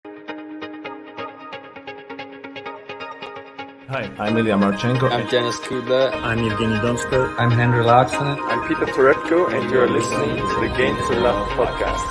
Hi, I'm Ilya Marchenko. I'm Denis Kudla. I'm Evgeny Donskoy. I'm Henry Laaksonen. I'm Peter Toretko, and you're listening to the Game to Love podcast.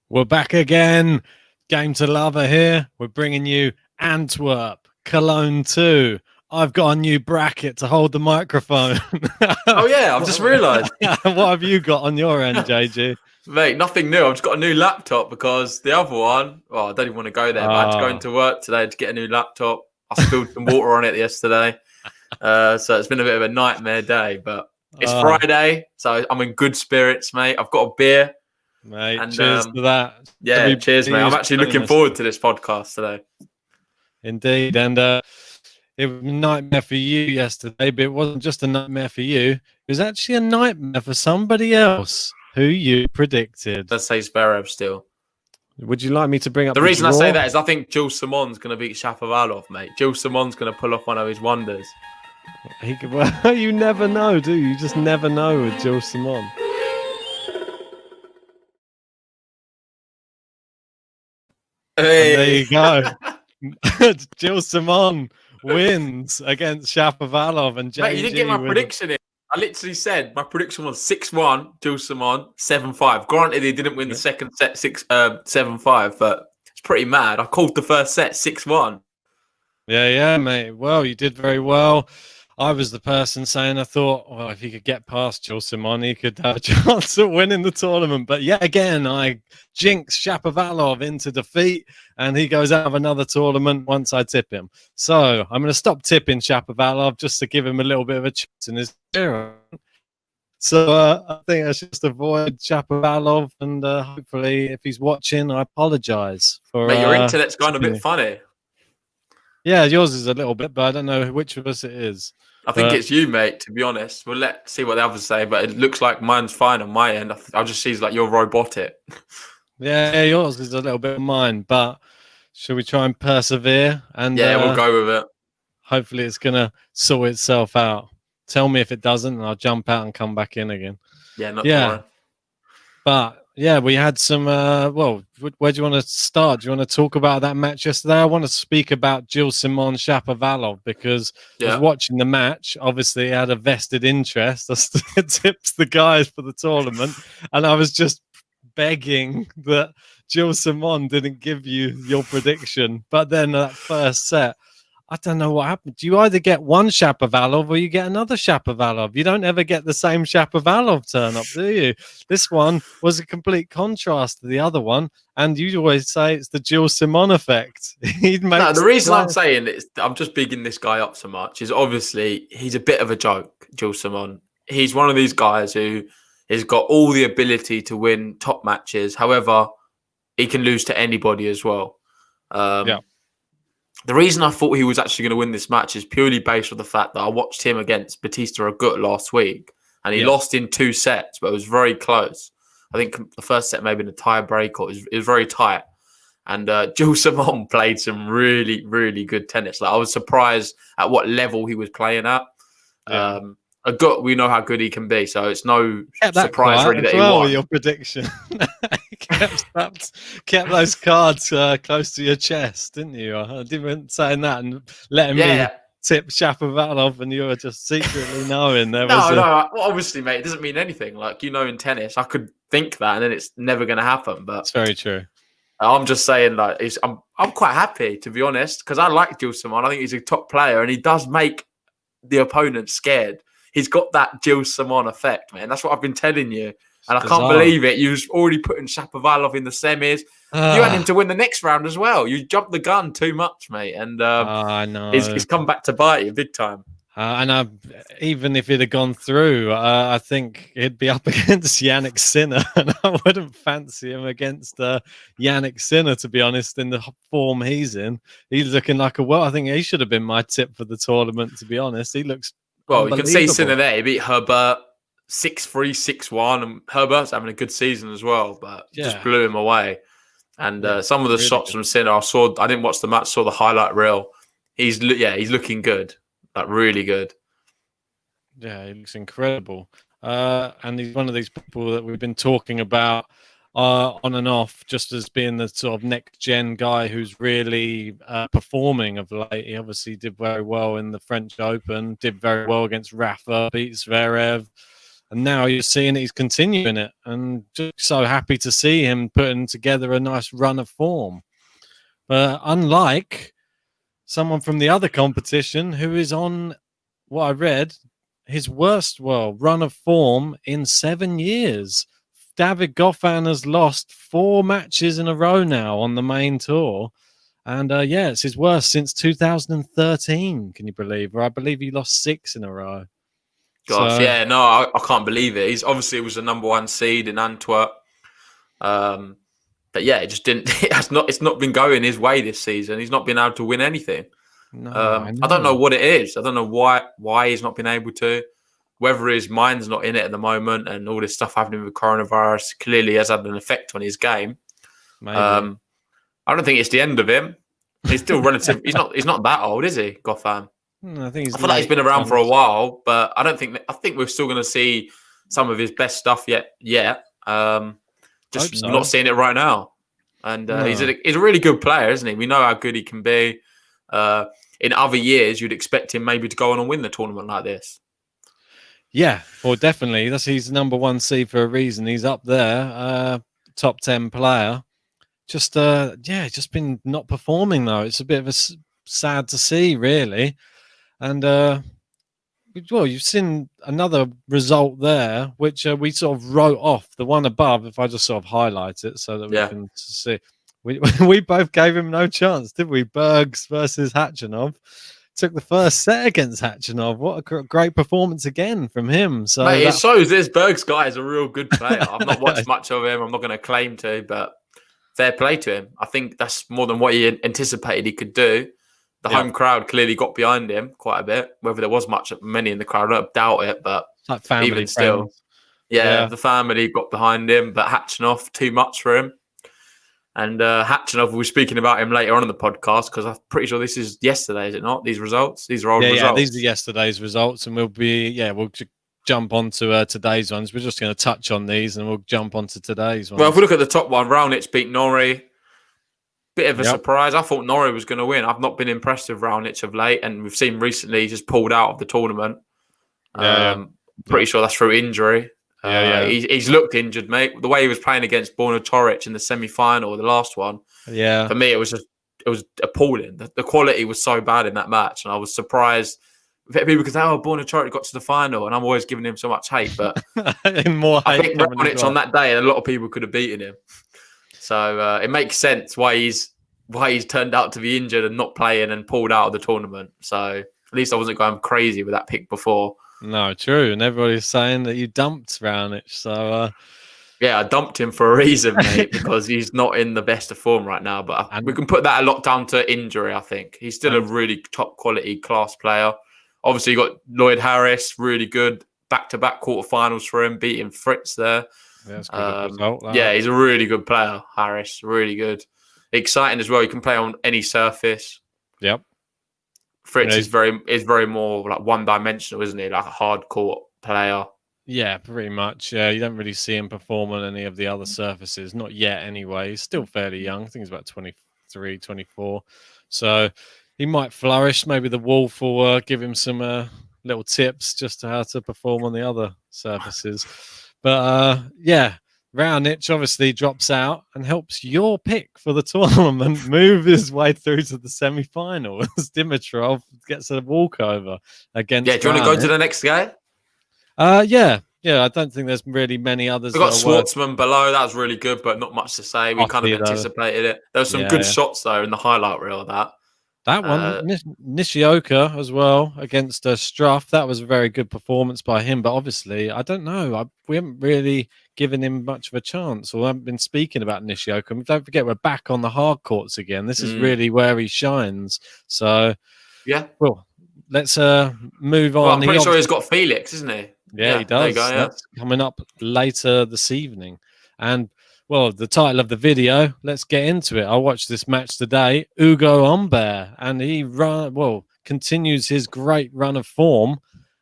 We're back again. Game to Lover here. We're bringing you Antwerp, Cologne 2. I've got a new bracket to hold the microphone. Oh, yeah, I've just realised. What have you got on your end, JG? Mate, nothing new. I've just got a new laptop because the other one, I don't even want to go there, but I had to go into work today to get a new laptop. I spilled some water on it yesterday. So it's been a bit of a nightmare day, but it's Friday, so I'm in good spirits, mate. I've got a beer. Mate, and, cheers to that. Yeah, cheers, mate. I'm actually looking forward to this podcast today. Indeed, and it was a nightmare for you yesterday, but it wasn't just a nightmare for you. It was actually a nightmare for somebody else who you predicted. Let's say Zverev still. Would you like me to bring up the reason I say that is I think Jules Simon's going to beat Shapovalov, mate. Jules Simon's going to pull off one of his wonders. Well, you never know, do you? You just never know with Jules Simon. Hey. There you go. Jules Simon wins against Shapovalov and JG. Mate, you didn't get my prediction in. I literally said my prediction was 6-1, Jules Simon, 7-5. Granted, he didn't win the second set 7-5, but it's pretty mad. I called the first set 6-1. Yeah, mate. Well, you did very well. I was the person saying I thought, well, if he could get past Jules Simon, he could have a chance of winning the tournament. But yet again, I jinxed Shapovalov into defeat, and he goes out of another tournament once I tip him. So I'm going to stop tipping Shapovalov just to give him a little bit of a chance in his career. So I think I should just avoid Shapovalov, and hopefully, if he's watching, I apologise for. Mate, your internet's gone a bit funny. Yeah, yours is a little bit, but I don't know which of us it is. I think it's you, mate, to be honest. We'll see what the others say, but it looks like mine's fine on my end. I'll just see like you're robotic. Yeah, yours is a little bit of mine, but should we try and persevere? And yeah, we'll go with it. Hopefully it's going to sort itself out. Tell me if it doesn't, and I'll jump out and come back in again. Yeah, not tomorrow. But yeah, we had some. Well, where do you want to start? Do you want to talk about that match yesterday? I want to speak about Jules Simon Shapovalov because I was watching the match. Obviously, I had a vested interest. I tipped the guys for the tournament, and I was just begging that Jules Simon didn't give you your prediction. But then that first set, I don't know what happened. You either get one Shapovalov or you get another Shapovalov. You don't ever get the same Shapovalov turn up, do you? This one was a complete contrast to the other one. And you always say it's the Jules Simon effect. The reason I'm saying it, I'm just bigging this guy up so much is obviously he's a bit of a joke, Jules Simon. He's one of these guys who has got all the ability to win top matches. However, he can lose to anybody as well. The reason I thought he was actually going to win this match is purely based on the fact that I watched him against Batista Agut last week, and he lost in 2 sets, but it was very close. I think the first set may have been a tie break, or it was very tight. And Jules Simon played some really, really good tennis. Like I was surprised at what level he was playing at. Agut, we know how good he can be, so it's no surprise really that he won. Your prediction. kept those cards close to your chest, didn't you? I didn't say that and letting me tip Shapovalov, and you were just secretly knowing there was. No, well, obviously, mate, it doesn't mean anything. Like in tennis, I could think that, and then it's never going to happen. But it's very true. I'm just saying, like, I'm quite happy to be honest because I like Jules Simon. I think he's a top player, and he does make the opponent scared. He's got that Jules Simon effect, man. That's what I've been telling you. And I can't believe it. You was already putting Shapovalov in the semis. You had him to win the next round as well. You jumped the gun too much, mate. And I know. He's come back to bite you big time. Even if it had gone through, I think he'd be up against Yannick Sinner. And I wouldn't fancy him against Yannick Sinner, to be honest, in the form he's in. He's looking like I think he should have been my tip for the tournament, to be honest. He looks Well, you can see Sinner there. He beat Herbert 6-3, 6-1. And Herbert's having a good season as well, but just blew him away. And some of the really shots good. from Sinner, I didn't watch the match, saw the highlight reel. He's looking good, like really good. Yeah, he looks incredible. And he's one of these people that we've been talking about on and off, just as being the sort of next gen guy who's really performing of late. He obviously did very well in the French Open, did very well against Rafa, beat Zverev, and now you're seeing that he's continuing it. And just so happy to see him putting together a nice run of form. But unlike someone from the other competition who is on what I read, his worst run of form in 7 years. David Goffin has lost 4 matches in a row now on the main tour. And it's his worst since 2013, can you believe? Or I believe he lost 6 in a row. Gosh, I can't believe it. He's obviously was the number 1 seed in Antwerp. But yeah, it just didn't. It's not been going his way this season. He's not been able to win anything. No, I don't know what it is. I don't know why he's not been able to. Whether his mind's not in it at the moment, and all this stuff happening with coronavirus clearly has had an effect on his game. Maybe. I don't think it's the end of him. He's still relative. He's not that old, is he, Goffin? I think I feel like he's been around for a while, but I think we're still going to see some of his best stuff yet. Just not seeing it right now. And he's a really good player, isn't he? We know how good he can be. In other years, you'd expect him maybe to go on and win the tournament like this. Yeah, well, definitely. He's number 1 seed for a reason. He's up there, top 10 player. Just been not performing though. It's a bit of sad to see, really. And you've seen another result there, which we sort of wrote off. The one above, if I just sort of highlight it so that we can see. We both gave him no chance, did we? Bergs versus Khachanov. Took the first set against Khachanov. What a great performance again from him. So it shows this Bergs guy is a real good player. I've not watched much of him. I'm not going to claim to, but fair play to him. I think that's more than what he anticipated he could do. The home crowd clearly got behind him quite a bit. Whether there was many in the crowd, I don't doubt it, but it's like family, even still, the family got behind him, but Khachanov, too much for him. And Khachanov, we'll be speaking about him later on in the podcast because I'm pretty sure this is yesterday, is it not? These results? These are old results. Yeah, these are yesterday's results, and we'll jump onto today's ones. We're just going to touch on these, and we'll jump onto today's ones. Well, if we look at the top one, Raonic beat Norrie. Bit of a surprise. I thought Norrie was going to win. I've not been impressed with Raonic of late, and we've seen recently he's just pulled out of the tournament. Pretty sure that's through injury. He's looked injured, mate. The way he was playing against Borna Toric in the semi-final, the last one. Yeah, for me, it was appalling. The quality was so bad in that match, and I was surprised. People could say, "Oh, Borna Toric got to the final," and I'm always giving him so much hate. But I think Raonic on that day, a lot of people could have beaten him. So it makes sense why he's turned out to be injured and not playing and pulled out of the tournament. So at least I wasn't going crazy with that pick before. No, true. And everybody's saying that you dumped Raonic. So I dumped him for a reason, mate, because he's not in the best of form right now. But we can put that a lot down to injury, I think. He's still a really top quality class player. Obviously, you got Lloyd Harris, really good. Back-to-back quarterfinals for him, beating Fritz there. Yeah, that's a good result, he's a really good player, Harris. Really good. Exciting as well. You can play on any surface. Yep. Fritz is very more like one-dimensional, isn't he? Like a hard court player. Yeah, pretty much. Yeah, you don't really see him perform on any of the other surfaces. Not yet, anyway. He's still fairly young. I think he's about 23, 24. So he might flourish. Maybe the Wolf will give him some little tips just to how to perform on the other surfaces. But Raonic obviously drops out and helps your pick for the tournament move his way through to the semi-final as Dimitrov gets a walkover against. Yeah, do you want to go to the next guy? Yeah. I don't think there's really many others. We've got Schwartzman below. That was really good, but not much to say. We kind of anticipated it. There were some good shots though in the highlight reel of that. That one, Nishioka as well against Struff. That was a very good performance by him. But obviously, I don't know. We haven't really given him much of a chance, or haven't been speaking about Nishioka. And don't forget, we're back on the hard courts again. This is really where he shines. So, well, let's move on. Well, I'm pretty sure he's got Felix, isn't he? Yeah, he does. That's coming up later this evening. And Well, the title of the video, let's get into it. I watched this match today, Ugo Humbert, and he continues his great run of form.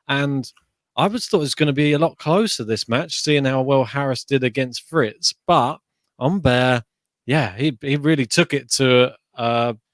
And I thought it was going to be a lot closer, this match, seeing how well Harris did against Fritz. But Humbert, he really took it to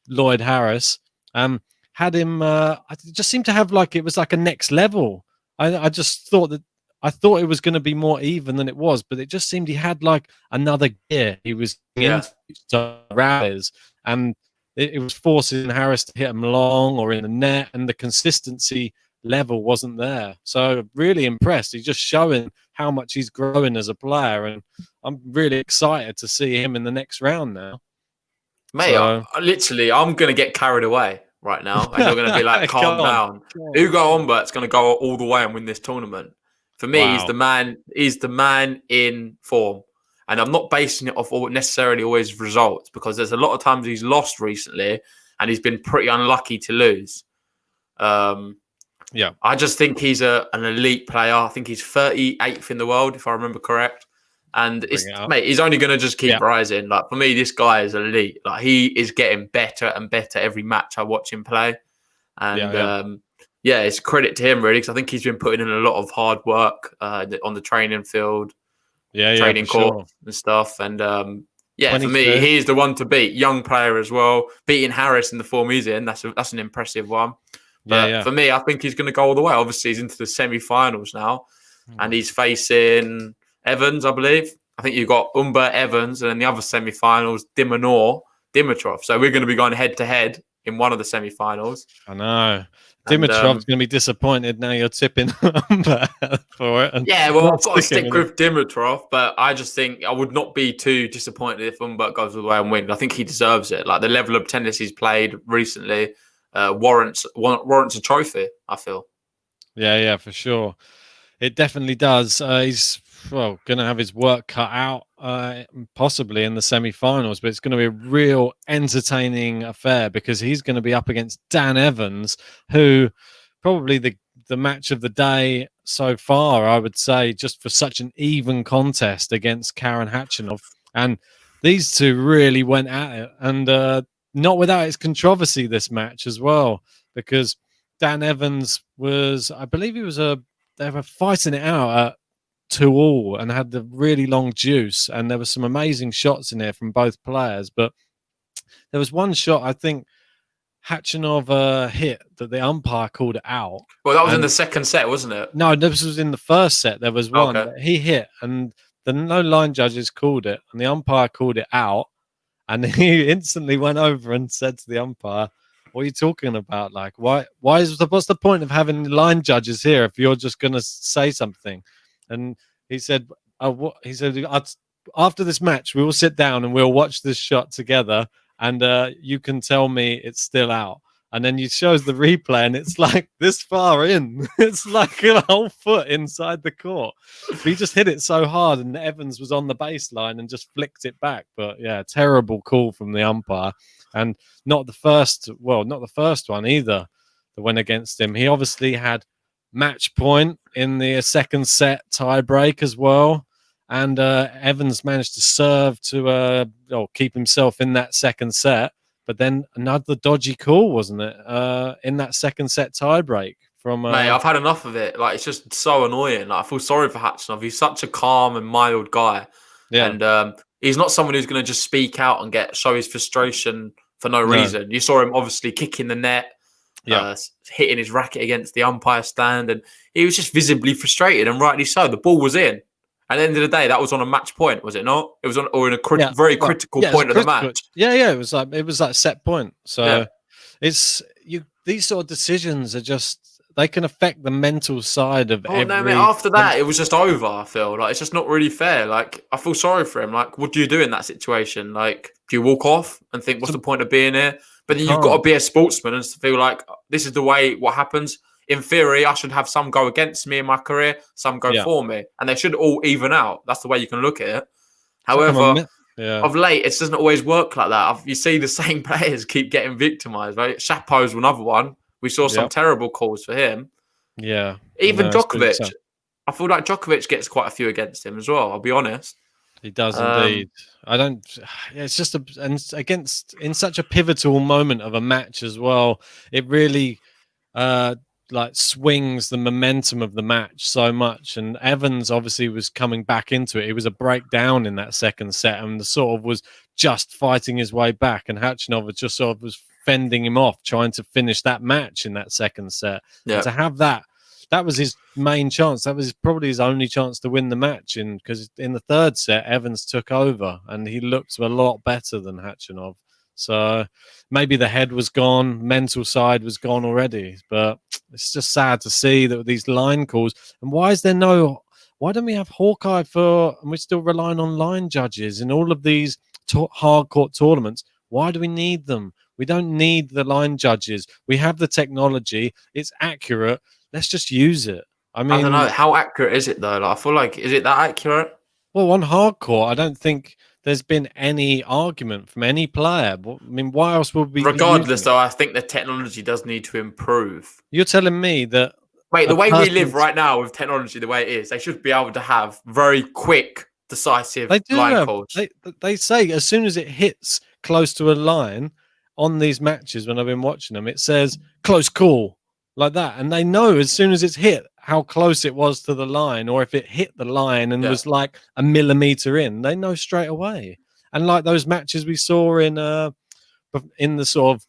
Lloyd Harris. Had him, it just seemed to have it was like a next level. I just thought that I thought it was going to be more even than it was, but it just seemed he had another gear. He was into rallies, and it was forcing Harris to hit him long or in the net, and the consistency level wasn't there. So really impressed. He's just showing how much he's growing as a player, and I'm really excited to see him in the next round now. Mate, I'm going to get carried away right now, and you're going to be like, calm down. Ugo Humbert's going to go all the way and win this tournament. For me, he's the man. He's the man in form, and I'm not basing it off necessarily always results, because there's a lot of times he's lost recently, and he's been pretty unlucky to lose. I just think he's an elite player. I think he's 38th in the world, if I remember correct. And he's only going to just keep rising. For me, this guy is elite. He is getting better and better every match I watch him play, and it's credit to him, really, because I think he's been putting in a lot of hard work on the training field, training court and stuff. And for me, he's the one to beat. Young player as well, beating Harris in the form he's in. That's an impressive one. But for me, I think he's going to go all the way. Obviously, he's into the semi-finals now, and he's facing Evans, I believe. I think you've got Humbert, Evans, and then the other semi-finals, Dimitrov. So we're going to be going head-to-head in one of the semi-finals. I know. Dimitrov's going to be disappointed now you're tipping Humbert for it. I've got to stick with Dimitrov, but I just think I would not be too disappointed if Humbert goes all the way and wins. I think he deserves it. The level of tennis he's played recently warrants a trophy, I feel. Yeah, for sure. It definitely does. He's going to have his work cut out, possibly in the semi-finals, but it's going to be a real entertaining affair, because he's going to be up against Dan Evans, who probably the match of the day so far, I would say, just for such an even contest against Karen Khachanov. And these two really went at it, and not without its controversy, this match as well, because Dan Evans was, I believe they were fighting it out at 2-2 and had the really long juice, and there were some amazing shots in there from both players. But there was one shot, I think Khachanov hit, that the umpire called it out. Well, that was in the second set, wasn't it? No, this was in the first set. There was one that he hit, and the no line judges called it, and the umpire called it out, and he instantly went over and said to the umpire, "What are you talking about? What's the point of having line judges here if you're just going to say something?" And he said, after this match, we will sit down and we'll watch this shot together, and you can tell me it's still out. And then he shows the replay, and it's this far in. It's a whole foot inside the court. But he just hit it so hard, and Evans was on the baseline and just flicked it back. But terrible call from the umpire. And not the first one either that went against him. He obviously had match point in the second set tie break as well, and Evans managed to serve to keep himself in that second set, but then another dodgy call, wasn't it, in that second set tie break from Mate, I've had enough of it. It's just so annoying. I feel sorry for Khachanov. He's such a calm and mild guy, and he's not someone who's going to just speak out and show his frustration for no reason. You saw him obviously kicking the net, hitting his racket against the umpire stand, and he was just visibly frustrated, and rightly so. The ball was in. At the end of the day, that was on a match point, was it not? It was on, or in a very critical point of the match. It was like set point. So it's these sort of decisions are just, they can affect the mental side of every. No, mate, after that, it was just over. I feel it's just not really fair. I feel sorry for him. What do you do in that situation? Do you walk off and think, what's the point of being here? But then you've got to be a sportsman and feel this is the way what happens. In theory, I should have some go against me in my career, some go for me, and they should all even out. That's the way you can look at it. However, of late, it doesn't always work like that. You see the same players keep getting victimised, right? Shapo's another one. We saw some terrible calls for him. Yeah. Even Djokovic. I feel like Djokovic gets quite a few against him as well, I'll be honest. He does indeed. I don't. It's just and against in such a pivotal moment of a match as well. It really like swings the momentum of the match so much. And Evans obviously was coming back into it. It was a breakdown in that second set, and the sort of was just fighting his way back. And Khachanov was just sort of was fending him off, trying to finish that match in that second set. Yeah. And to have that was his main chance. That was probably his only chance to win the match. Because in the third set, Evans took over and he looked a lot better than Khachanov. So maybe the head was gone, mental side was gone already. But it's just sad to see that these line calls. And why don't we have Hawkeye and we're still relying on line judges in all of these hard court tournaments? Why do we need them? We don't need the line judges. We have the technology. It's accurate. Let's just use it. I mean, I don't know. How accurate is it, though? Like, I feel like, is it that accurate? Well, on hardcore, I don't think there's been any argument from any player. I mean, why else would we? Regardless, though, I think the technology does need to improve. You're telling me that... Wait, the way we live right now with technology, the way it is, they should be able to have very quick, decisive line calls. They say as soon as it hits close to a line on these matches, when I've been watching them, it says close call. Like that, and they know as soon as it's hit how close it was to the line, or if it hit the line and was like a millimeter in, they know straight away. And like those matches we saw in the sort of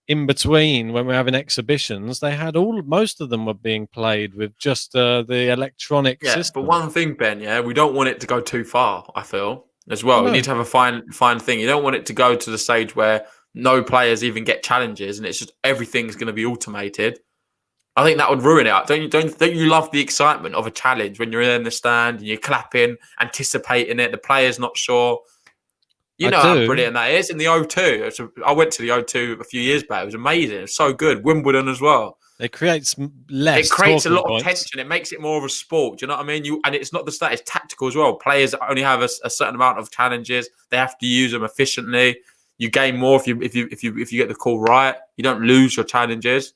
in between when we're having exhibitions, they had most of them were being played with just the electronic system. But one thing, Ben, we don't want it to go too far. I feel as well. We need to have a fine thing. You don't want it to go to the stage where no players even get challenges, and it's just everything's going to be automated. I think that would ruin it. Don't you love the excitement of a challenge when you're in the stand and you're clapping, anticipating it? The player's not sure. You know how brilliant that is in the O2. I went to the O2 a few years back. It was amazing. It was so good. Wimbledon as well. It creates less. It creates a lot of tension. It makes it more of a sport. Do you know what I mean? And it's not just that; it's tactical as well. Players only have a certain amount of challenges. They have to use them efficiently. You gain more if you get the call right. You don't lose your challenges.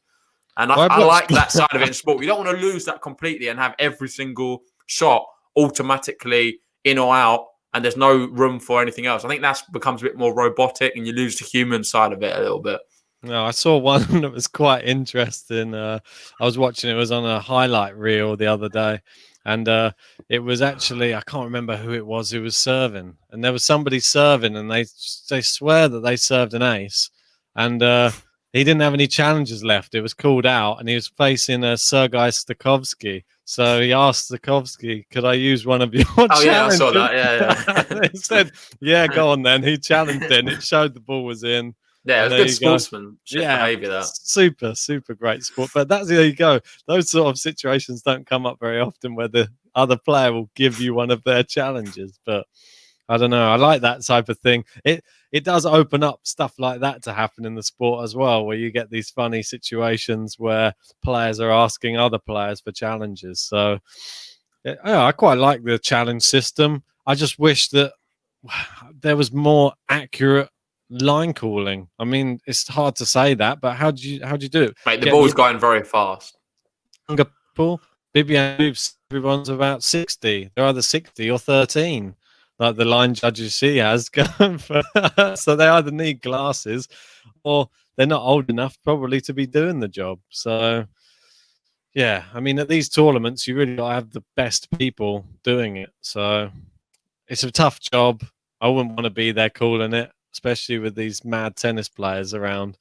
And I like that side of it in sport. You don't want to lose that completely and have every single shot automatically in or out, and there's no room for anything else. I think that becomes a bit more robotic, and you lose the human side of it a little bit. No, I saw one that was quite interesting. I was watching it was on a highlight reel the other day, and it was actually, I can't remember who it was serving, and there was somebody serving, and they swear that they served an ace, and he didn't have any challenges left. It was called out, and he was facing Sergei Stakovsky. So he asked Stakovsky, "Could I use one of your challenges?" Oh yeah, I saw that. Yeah. He said, "Yeah, go on then." He challenged it, and it showed the ball was in. Yeah, it was good sportsman behaviour. That super great sport. But there you go. Those sort of situations don't come up very often, where the other player will give you one of their challenges. But I don't know. I like that type of thing. It does open up stuff like that to happen in the sport as well, where you get these funny situations where players are asking other players for challenges. So I quite like the challenge system. I just wish that there was more accurate line calling. I mean, it's hard to say that, but how do you do it? Mate, the ball's going very fast. Singapore, Bibian moves everyone's about 60. They're either 60 or 13. Like the line judges she has going for. So they either need glasses or they're not old enough probably to be doing the job. So yeah, I mean, at these tournaments you really got to have the best people doing it. So it's a tough job. I wouldn't want to be there calling it, especially with these mad tennis players around.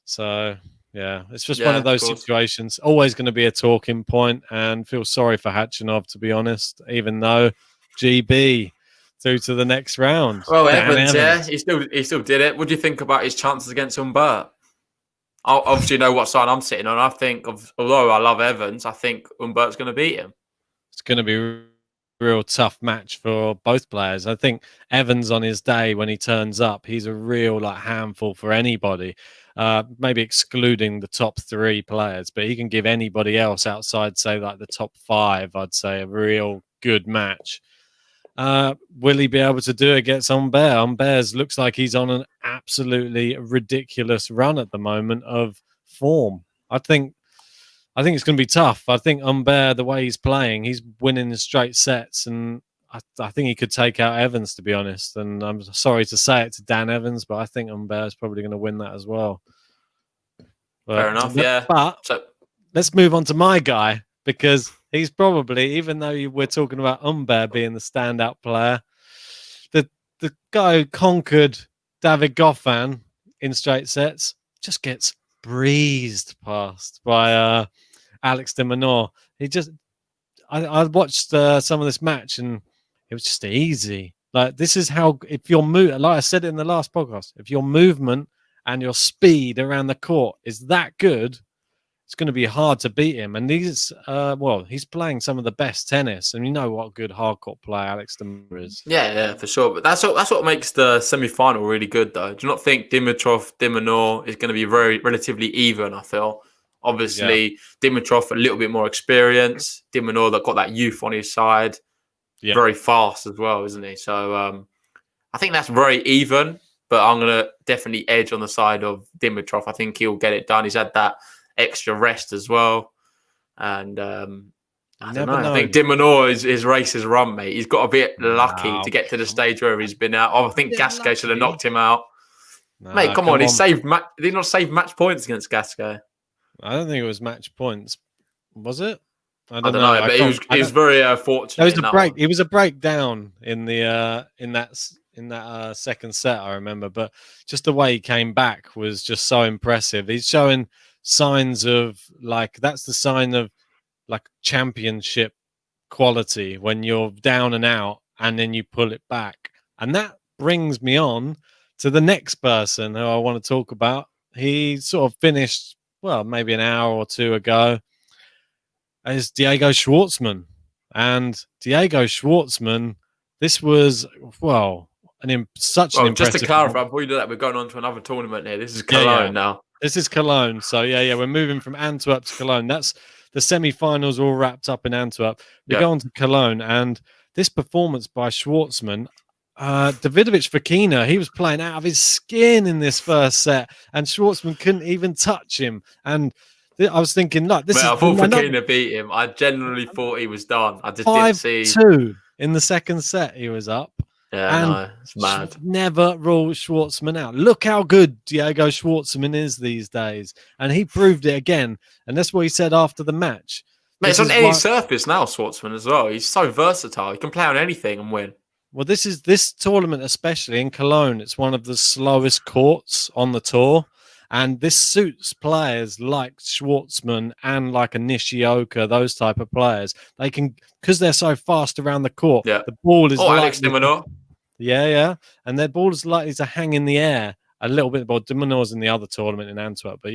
So yeah, it's just one of those situations. Always going to be a talking point, and feel sorry for Khachanov, to be honest, even though GB through to the next round. Well, Evans, he still did it. What do you think about his chances against Humbert? I obviously know what side I'm sitting on. I think, although I love Evans, I think Humbert's going to beat him. It's going to be a real tough match for both players. I think Evans on his day when he turns up, he's a real handful for anybody. Maybe excluding the top 3 players, but he can give anybody else outside, say, like the top 5, I'd say, a real good match. Will he be able to do it against Humbert? Humbert looks like he's on an absolutely ridiculous run at the moment of form. I think it's going to be tough. I think Humbert, the way he's playing, he's winning the straight sets, and I think he could take out Evans, to be honest. And I'm sorry to say it to Dan Evans, but I think Humbert is probably going to win that as well. Fair enough, yeah. But let's move on to my guy, because he's probably, even though we're talking about Humbert being the standout player, the guy who conquered David Goffin in straight sets just gets breezed past by Alex de Minaur. I watched some of this match and it was just easy. Like, this is how, if your like I said in the last podcast, if your movement and your speed around the court is that good, it's going to be hard to beat him. And he's playing some of the best tennis, and you know what a good hardcourt player Alex de Minaur is. Yeah, for sure. But that's what makes the semi-final really good, though. Do you not think Dimitrov, de Minaur is going to be relatively even? I feel. Obviously, Dimitrov a little bit more experience. De Minaur that got that youth on his side, very fast as well, isn't he? So I think that's very even. But I'm going to definitely edge on the side of Dimitrov. I think he'll get it done. He's had that extra rest as well, and I don't know. I think de Minaur his race is run, mate. He's got a bit lucky to get to the stage where he's been out. I think Gasquet should have knocked him out. Mate, come on. He saved did he not save match points against Gasquet? I don't think it was match points. Was it? I don't know. But he was very fortunate. It was a break. It was a breakdown in the in that second set, I remember. But just the way he came back was just so impressive. He's showing signs of, like, that's the sign of like championship quality, when you're down and out and then you pull it back. And that brings me on to the next person who I want to talk about. He sort of finished, well, maybe an hour or two ago, as Diego Schwartzman. And Diego Schwartzman, this was, an impressive. Just to clarify, before you do that, we're going on to another tournament here. This is Cologne now. This is Cologne. So, we're moving from Antwerp to Cologne. That's the semi-finals all wrapped up in Antwerp. We go on to Cologne, and this performance by Schwartzman, Davidovich Fokina, he was playing out of his skin in this first set, and Schwartzman couldn't even touch him. And I was thinking, look, I thought Fokina beat him. I genuinely thought he was done. I just didn't see 5-2 in the second set. He was up. Yeah, it's mad. Never rule Schwartzman out. Look how good Diego Schwartzman is these days. And he proved it again. And that's what he said after the match. Mate, it's on any surface now, Schwartzman, as well. He's so versatile. He can play on anything and win. Well, this tournament, especially in Cologne, it's one of the slowest courts on the tour. And this suits players like Schwartzman and like a Nishioka, those type of players. They can, because they're so fast around the court, the ball is Alex de Minaur. Yeah. And their ball is likely to hang in the air a little bit. Well, de Minaur's in the other tournament in Antwerp. But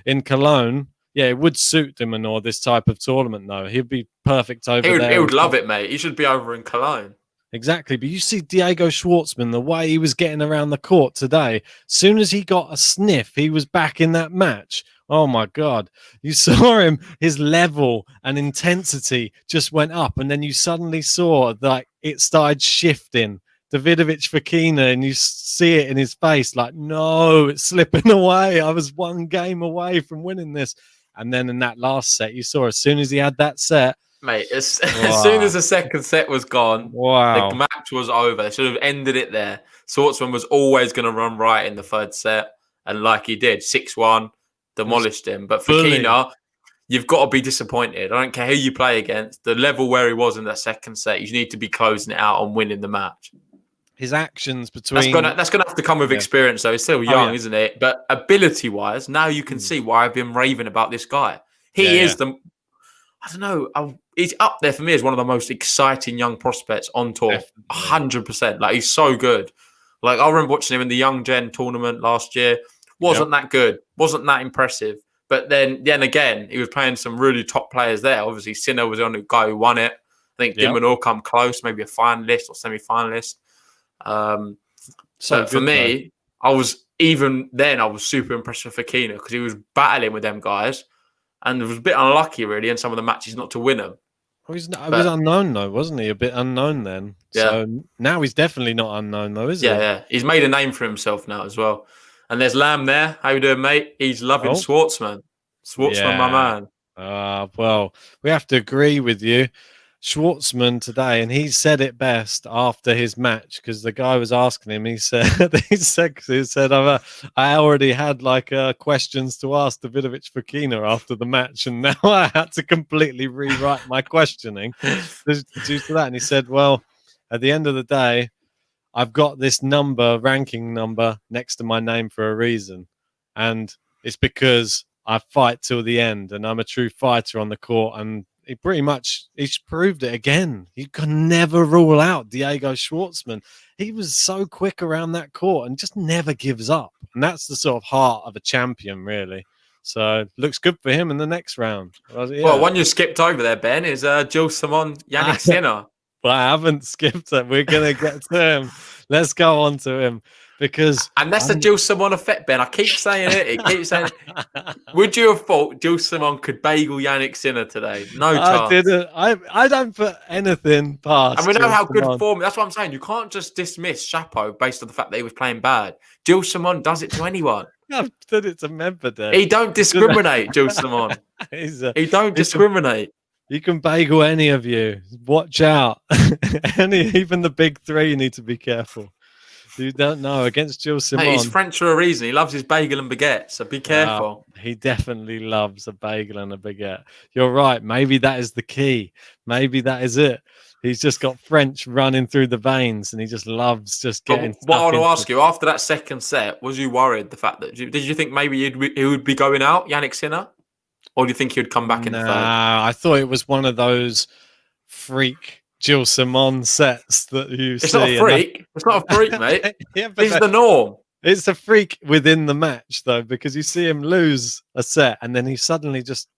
in Cologne, it would suit de Minaur, this type of tournament, though. He'd be perfect over there. He would love it, mate. He should be over in Cologne. Exactly. But you see Diego Schwartzman, the way he was getting around the court today, as soon as he got a sniff, he was back in that match. Oh, my God. You saw him, his level and intensity just went up. And then you suddenly saw that it started shifting. Davidovich Fokina, and you see it in his face like, no, it's slipping away. I was one game away from winning this. And then in that last set, you saw as soon as he had that set, mate, as soon as the second set was gone, the match was over. They should have ended it there. Schwartzman was always going to run right in the third set, and like he did, 6-1, demolished him. But Fokina, you've got to be disappointed. I don't care who you play against. The level where he was in that second set, you need to be closing it out and winning the match. His actions between... That's gonna have to come with experience, though. He's still young, isn't it? But ability-wise, now you can see why I've been raving about this guy. He is the... I don't know. He's up there for me as one of the most exciting young prospects on tour. 100%. Like, he's so good. Like, I remember watching him in the Young Gen tournament last year. Wasn't that good. Wasn't that impressive. But then again, he was playing some really top players there. Obviously, Sinner was the only guy who won it. I think de Minaur come close, maybe a finalist or semi-finalist. So for me, I was super impressed with Fokina because he was battling with them guys. And it was a bit unlucky, really, in some of the matches not to win them. Well, he was unknown, though, wasn't he? A bit unknown then. Yeah. So now he's definitely not unknown, though, is he? Yeah. He's made a name for himself now as well. And there's Lamb there. How you doing, mate? He's loving Schwartzman. Schwartzman, my man. Well, we have to agree with you. Schwartzman today, and he said it best after his match because the guy was asking him. He said, I already had questions to ask Davidovich Fokina after the match, and now I had to completely rewrite my questioning due to that. And he said, well, at the end of the day, I've got this ranking number next to my name for a reason, and it's because I fight till the end, and I'm a true fighter on the court, and he's proved it again. You can never rule out Diego Schwartzman. He was so quick around that court and just never gives up. And that's the sort of heart of a champion, really. So looks good for him in the next round. Well, one you skipped over there, Ben, is Gilles Simon, Yannick Sinner. Well, I haven't skipped it. We're going to get to him. Let's go on to him. And that's the Gilles Simon effect, Ben. I keep saying it. Would you have thought Gilles Simon could bagel Yannick Sinner today? No chance. I didn't. I don't put anything past. And we know how good form. That's what I'm saying. You can't just dismiss Chapo based on the fact that he was playing bad. Gilles Simon does it to anyone. I've done it to Medvedev. He don't discriminate, Gilles Simon. He don't discriminate. You can bagel any of you. Watch out. Even the big three need to be careful. You don't know against Gilles Simon. Hey, he's French for a reason. He loves his bagel and baguette, so be careful. He definitely loves a bagel and a baguette. You're right. Maybe that is the key. Maybe that is it. He's just got French running through the veins, and he just loves just getting. What I want to ask you, after that second set, was you worried the fact that did you think maybe he would be going out, Yannick Sinner, or do you think he would come back in the third? I thought it was one of those freak Gilles Simon sets that you see. It's not a freak. It's not a freak, mate. This is the norm. It's a freak within the match, though, because you see him lose a set and then he suddenly just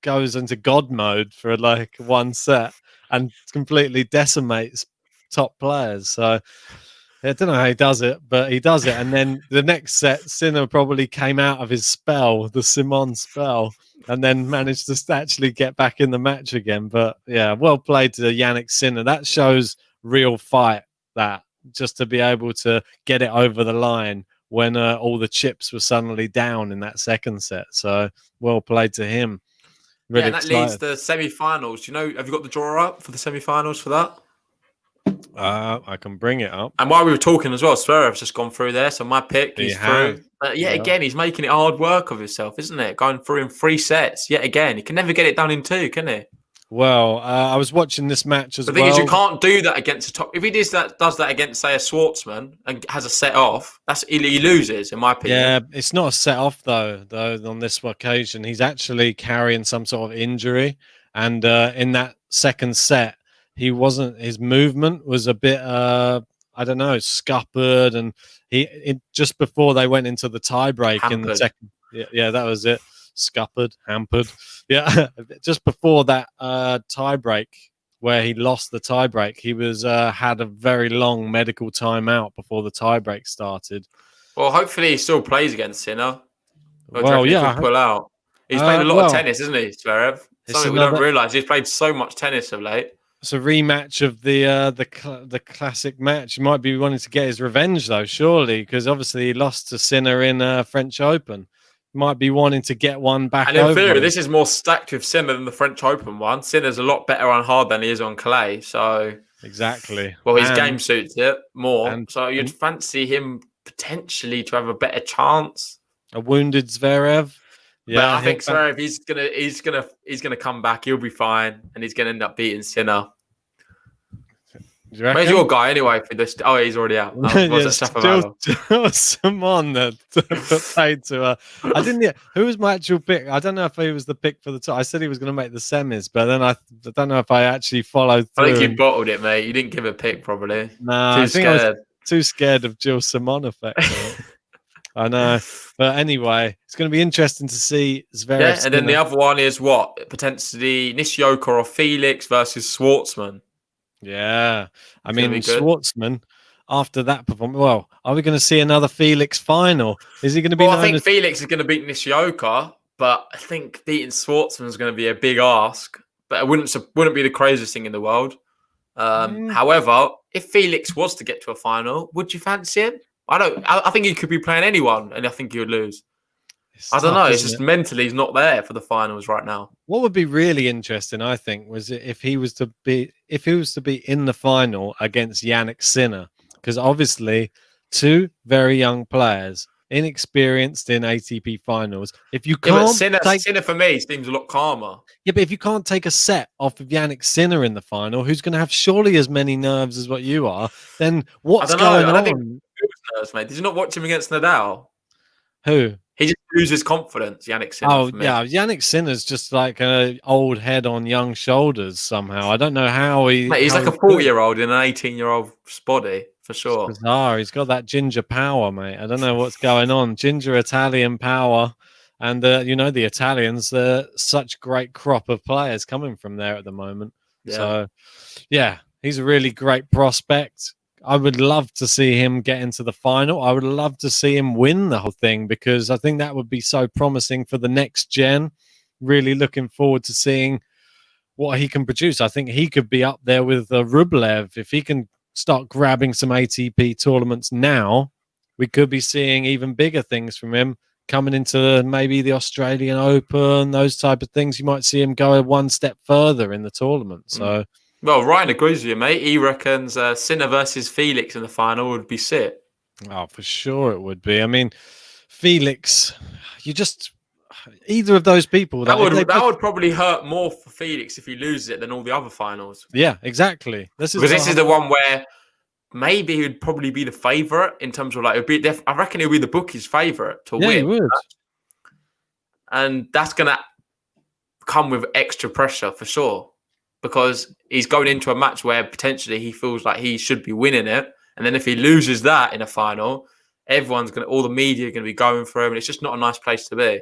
goes into God mode for one set and completely decimates top players. So I don't know how he does it, but he does it. And then the next set, Sinner probably came out of his spell, the Simon spell, and then managed to actually get back in the match again. But yeah, well played to Yannick Sinner. That shows real fight, that just to be able to get it over the line when all the chips were suddenly down in that second set. So well played to him. Really and that leads to the semi-finals. Have you got the draw up for the semi-finals for that? I can bring it up. And while we were talking as well, Zverev's just gone through there. So my pick, he's through. But again, he's making it hard work of himself, isn't it? Going through in 3 sets. Yet again, he can never get it done in 2, can he? Well, I was watching this match as well. The thing is, you can't do that against a top. If he does that against, say, a Schwartzman and has a set off, he loses, in my opinion. Yeah, it's not a set off though. On this occasion, he's actually carrying some sort of injury, and in that second set, his movement was a bit I don't know, scuppered, and just before they went into the tie break in the second, yeah, that was it, scuppered, hampered, yeah, just before that tie break where he lost the tie break, he was had a very long medical timeout before the tie break started. Well, hopefully he still plays against Sinner. Well, yeah, pull out. He's played a lot of tennis, isn't he, Zverev? Something we don't realise. He's played so much tennis of late. It's a rematch of the classic match. He might be wanting to get his revenge, though, surely, because obviously he lost to Sinner in French Open. Might be wanting to get one back. And in theory, this is more stacked with Sinner than the French Open one. Sinner's a lot better on hard than he is on clay. So exactly. Well, his game suits it more. So you'd fancy him potentially to have a better chance. A wounded Zverev. Yeah, but I think Zverev, he's gonna come back. He'll be fine, and he's gonna end up beating Sinner. Where's your guy anyway for this? Oh, he's already out. Still someone that played to. I didn't. Who was my actual pick? I don't know if he was the pick for the top. I said he was going to make the semis, but then I don't know if I actually followed through. I think you bottled it, mate. You didn't give a pick, probably. No, I think I was too scared of Gilles Simon effect. I know, but anyway, it's going to be interesting to see Zverev. Yeah, and then the other one is what potentially Nishioka or Felix versus Schwartzman. Yeah, I mean Schwartzman after that performance. Well, are we going to see another Felix final? Is he going to be? Well, I think Felix is going to beat Nishioka, but I think beating Schwartzman is going to be a big ask. But it wouldn't be the craziest thing in the world. However, if Felix was to get to a final, would you fancy him? I think he could be playing anyone, and I think he would lose. I don't tough, know. It's isn't just it? mentally he's not there for the finals right now. What would be really interesting, I think, was if he was to be in the final against Yannick Sinner, because obviously 2 very young players, inexperienced in ATP finals. If you Yeah, but can't Sinner for me seems a lot calmer. yeah, but if you can't take a set off of Yannick Sinner in the final, who's going to have surely as many nerves as what you are? Then what's I don't know. going I don't on? think he was nervous, mate. Did you not watch him against Nadal? Who? He just loses confidence, Yannick Sinner, Oh for me. yeah, Yannick Sinner's just like an old head on young shoulders somehow. I don't know how Mate, he's like a 40-year-old in an 18-year-old body, for sure. It's bizarre. He's got that ginger power, mate. I don't know what's going on. Ginger Italian power. And, the Italians, such great crop of players coming from there at the moment. Yeah. So, yeah, he's a really great prospect. I would love to see him get into the final. I would love to see him win the whole thing because I think that would be so promising for the next gen. Really looking forward to seeing what he can produce. I think he could be up there with Rublev. If he can start grabbing some ATP tournaments now, we could be seeing even bigger things from him coming into maybe the Australian Open, those type of things. You might see him go one step further in the tournament. So, well, Ryan agrees with you, mate. He reckons Sinner versus Felix in the final would be sick. Oh, for sure it would be. I mean, Felix, either of those people that would probably hurt more for Felix if he loses it than all the other finals. Yeah, exactly. This is the one where maybe he would probably be the favourite in terms of I reckon he'll be the bookie's favourite to win. He would. And that's going to come with extra pressure for sure because he's going into a match where potentially he feels like he should be winning it. And then if he loses that in a final, all the media are going to be going for him. And it's just not a nice place to be.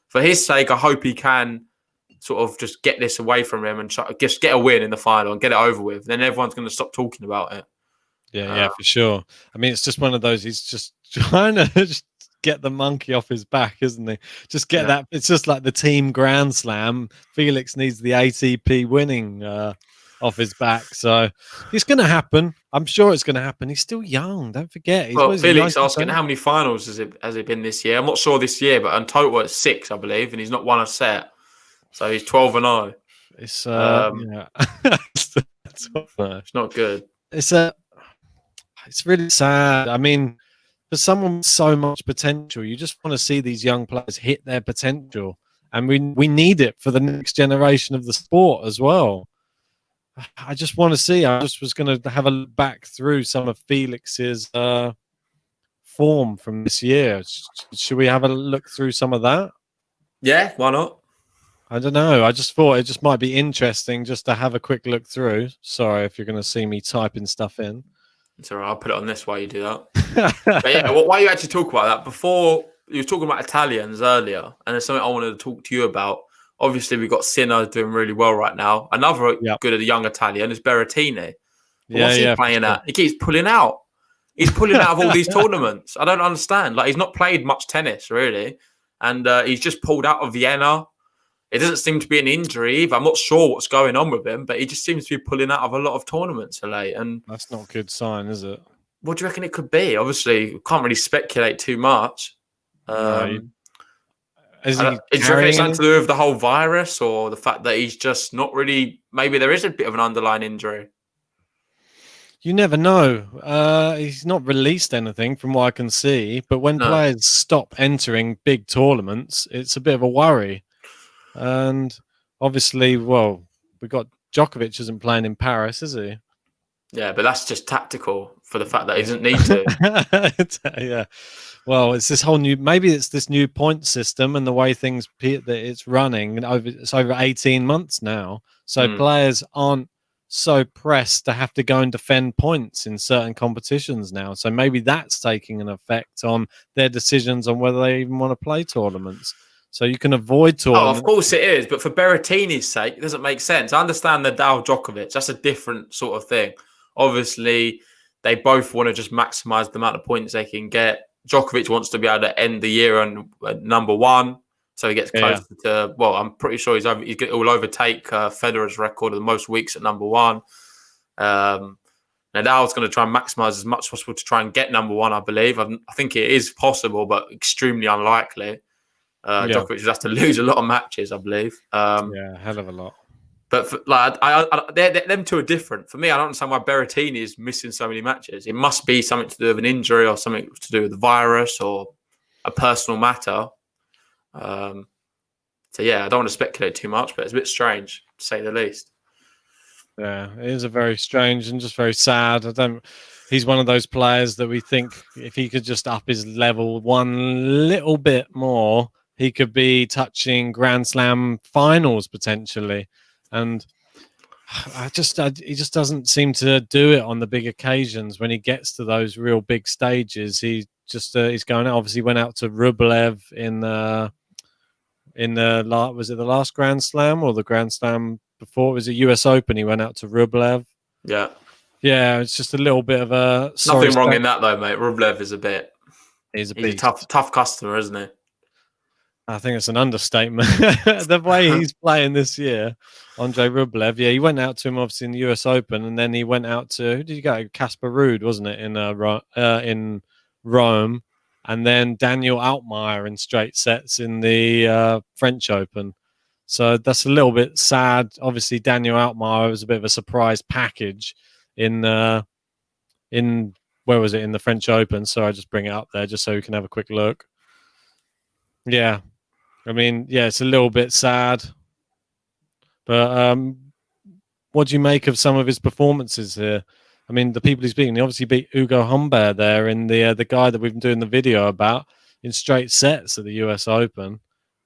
For his sake, I hope he can sort of just get this away from him and just get a win in the final and get it over with. Then everyone's going to stop talking about it. Yeah, for sure. I mean, it's just one of those. He's just trying to just get the monkey off his back, isn't he? Just get that. It's just like the team Grand Slam. Felix needs the ATP winning off his back. So it's going to happen. I'm sure it's going to happen. He's still young. Don't forget. Felix asking how many finals has it been this year? I'm not sure this year, but in total it's 6, I believe, and he's not won a set. So he's 12-0. It's it's not good. It's really sad. I mean, for someone with so much potential, you just want to see these young players hit their potential. And we need it for the next generation of the sport as well. I just want to see. I just was going to have a look back through some of Felix's form from this year. Should we have a look through some of that? Yeah, why not? I don't know. I just thought it just might be interesting just to have a quick look through. Sorry if you're going to see me typing stuff in. It's all right. I'll put it on this while you do that. But yeah, why you actually talk about that? Before, you were talking about Italians earlier, and there's something I wanted to talk to you about. Obviously, we've got Sinner doing really well right now. Another good young Italian is Berrettini. What's he playing at? He keeps pulling out. He's pulling out of all these tournaments. I don't understand. He's not played much tennis, really. And he's just pulled out of Vienna. It doesn't seem to be an injury either. I'm not sure what's going on with him, but he just seems to be pulling out of a lot of tournaments late. And that's not a good sign, is it? What do you reckon it could be? Obviously, we can't really speculate too much. Is it something to do with the whole virus or the fact that he's just not really... Maybe there is a bit of an underlying injury. You never know. He's not released anything from what I can see, but when players stop entering big tournaments, it's a bit of a worry. And obviously, we got Djokovic isn't playing in Paris, is he? Yeah, but that's just tactical for the fact that he doesn't need to. Yeah. Well, it's this whole maybe it's this new point system and the way things that it's running. It's over 18 months now. So players aren't so pressed to have to go and defend points in certain competitions now. So maybe that's taking an effect on their decisions on whether they even want to play tournaments. So you can avoid tournaments. Oh, of course it is. But for Berrettini's sake, it doesn't make sense. I understand Nadal Djokovic. That's a different sort of thing. Obviously, they both want to just maximise the amount of points they can get. Djokovic wants to be able to end the year on number 1. So he gets closer to... Well, I'm pretty sure he'll overtake Federer's record of the most weeks at number 1. Nadal's going to try and maximise as much as possible to try and get number 1, I believe. I think it is possible, but extremely unlikely. Djokovic would have to lose a lot of matches, I believe. Hell of a lot. But them two are different. For me, I don't understand why Berrettini is missing so many matches. It must be something to do with an injury or something to do with the virus or a personal matter. I don't want to speculate too much, but it's a bit strange, to say the least. Yeah, it is a very strange and just very sad. He's one of those players that we think if he could just up his level one little bit more, he could be touching Grand Slam finals potentially. And he just doesn't seem to do it on the big occasions when he gets to those real big stages. He's going out. Obviously, went out to Rublev was it the last Grand Slam or the Grand Slam before? It was a US Open. He went out to Rublev. Yeah. Yeah, it's just a little bit of a... Nothing wrong in that, though, mate. Rublev is he's a tough customer, isn't he? I think it's an understatement. The way he's playing this year, Andre Rublev. Yeah, he went out to him, obviously, in the US Open, and then he went out to... Who did he go? Casper Ruud, wasn't it, in Rome? And then Daniel Altmaier in straight sets in the French Open. So that's a little bit sad. Obviously, Daniel Altmaier was a bit of a surprise package in where was it, in the French Open? So I just bring it up there just so we can have a quick look. Yeah, I mean, yeah, it's a little bit sad, but what do you make of some of his performances here? I mean, the people he's beaten, he obviously beat Ugo Humbert there in the guy that we've been doing the video about in straight sets at the US Open,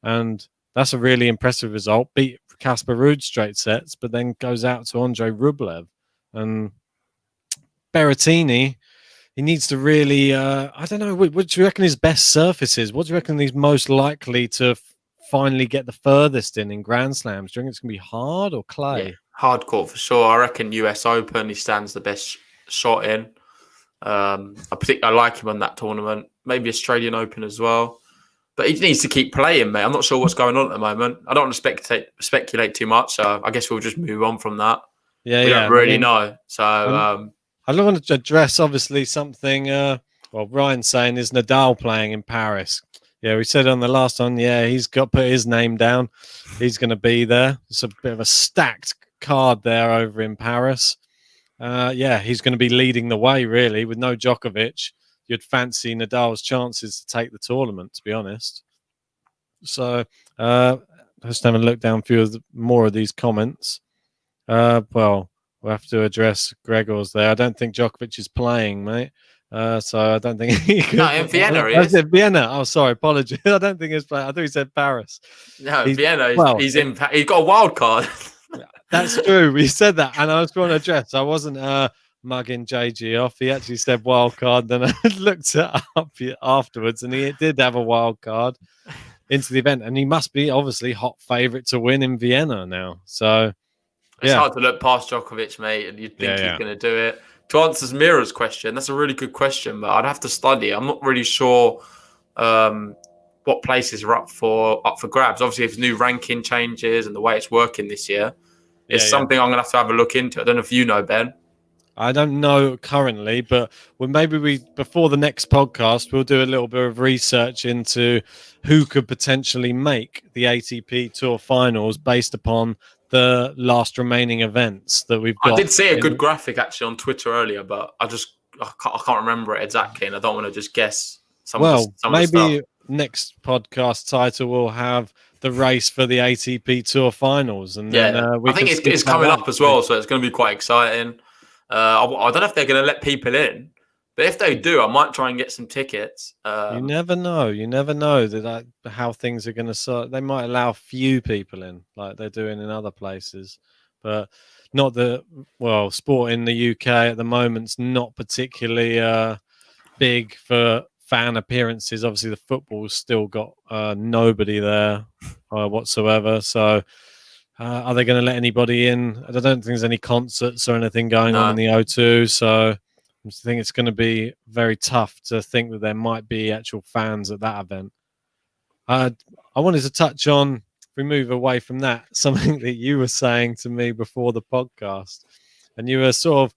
and that's a really impressive result. Beat Casper Ruud straight sets, but then goes out to Andre Rublev. And Berrettini, he needs to really, I don't know, what do you reckon his best surface is? What do you reckon he's most likely to finally get the furthest in Grand Slams? Do you think it's going to be hard or clay? Yeah, hard court for sure. I reckon US Open, he stands the best shot in. I like him on that tournament. Maybe Australian Open as well. But he needs to keep playing, mate. I'm not sure what's going on at the moment. I don't want to speculate too much, so I guess we'll just move on from that. We don't really know. So I want to address, obviously, something. Ryan's saying is Nadal playing in Paris. Yeah, we said on the last one. Yeah, he's got put his name down. He's going to be there. It's a bit of a stacked card there over in Paris. He's going to be leading the way, really, with no Djokovic. You'd fancy Nadal's chances to take the tournament, to be honest. So, just having a look down a few more of these comments. We'll have to address Gregor's there. I don't think Djokovic is playing, mate. So I don't think he could. No, in Vienna he is. is. I said Vienna. Oh, sorry, apologies. I don't think he's playing. I thought he said Paris. No, Vienna. He's in. He's got a wild card. That's true. We said that, and I was going to address. I wasn't mugging JG off. He actually said wild card. Then I looked it up afterwards, and he did have a wild card into the event, and he must be obviously hot favourite to win in Vienna now. So it's hard to look past Djokovic, mate, and you'd think he's going to do it. To answer Mira's question, that's a really good question, but I'd have to study. I'm not really sure what places are up for grabs. Obviously, if new ranking changes and the way it's working this year, it's something I'm going to have a look into. I don't know if you know, Ben. I don't know currently, but before the next podcast, we'll do a little bit of research into who could potentially make the ATP Tour finals based upon the last remaining events that we've got. I did see a good graphic actually on Twitter earlier, but I can't remember it exactly, and I don't want to just guess some of the stuff. Next podcast title will have the race for the ATP Tour finals, and then I think it's coming up as well, so it's going to be quite exciting. I don't know if they're going to let people in, but if they do, I might try and get some tickets. You never know. You never know how things are going to sort. They might allow few people in, like they're doing in other places, but not sport in the UK at the moment's not particularly big for fan appearances. Obviously, the football's still got nobody there whatsoever. So. Are they going to let anybody in? I don't think there's any concerts or anything going on in the O2. So I think it's going to be very tough to think that there might be actual fans at that event. I wanted to touch on, if we move away from that, something that you were saying to me before the podcast. And you were sort of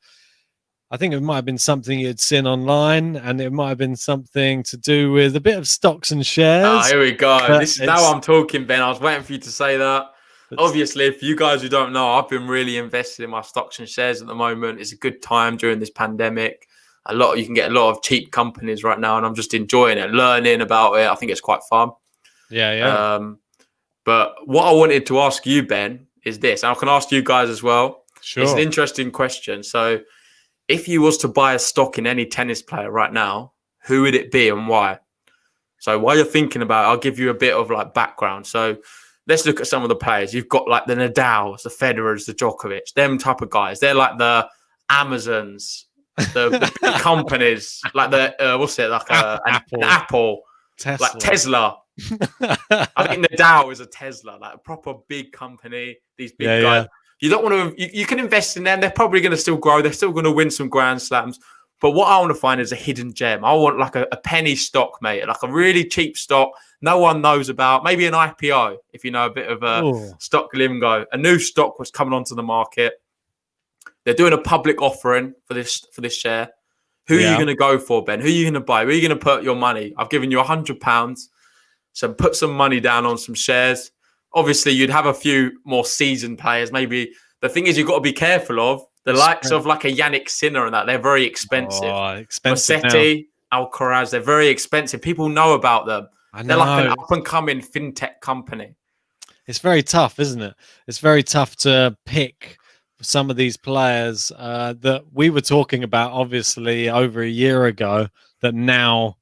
I think it might have been something you'd seen online, and it might have been something to do with a bit of stocks and shares. Here we go. This is now It's I'm talking, Ben. I was waiting for you to say that. Obviously, for you guys who don't know, I've been really invested in my stocks and shares at the moment. It's a good time during this pandemic. You can get a lot of cheap companies right now, and I'm just enjoying it, learning about it. I think it's quite fun. Yeah. But what I wanted to ask you, Ben, is this, and I can ask you guys as well. Sure. It's an interesting question. So, if you was to buy a stock in any tennis player right now, who would it be and why? So while you're thinking about it, I'll give you a bit of like background. So let's look at some of the players. You've got like the Nadals, the Federers, the Djokovic, them type of guys. They're like the Amazons, the big companies, like the Apple, Tesla. like Tesla. I think Nadal is a Tesla, like a proper big company. These big guys. Yeah. You don't want to. You can invest in them. They're probably going to still grow. They're still going to win some Grand Slams. But what I want to find is a hidden gem. I want like a penny stock, mate, like a really cheap stock no one knows about. Maybe an IPO, if you know a bit of stock lingo. A new stock was coming onto the market. They're doing a public offering for this share. Who are you going to go for, Ben? Who are you going to buy? Where are you going to put your money? I've given you £100. So put some money down on some shares. Obviously, you'd have a few more seasoned players. Maybe the thing is you've got to be careful of. The likes of like a Yannick Sinner and that, they're very expensive. Musetti, Alcaraz, they're very expensive. People know about them. They're like an up-and-coming fintech company. It's very tough, isn't it? It's very tough to pick some of these players that we were talking about, obviously, over a year ago, that now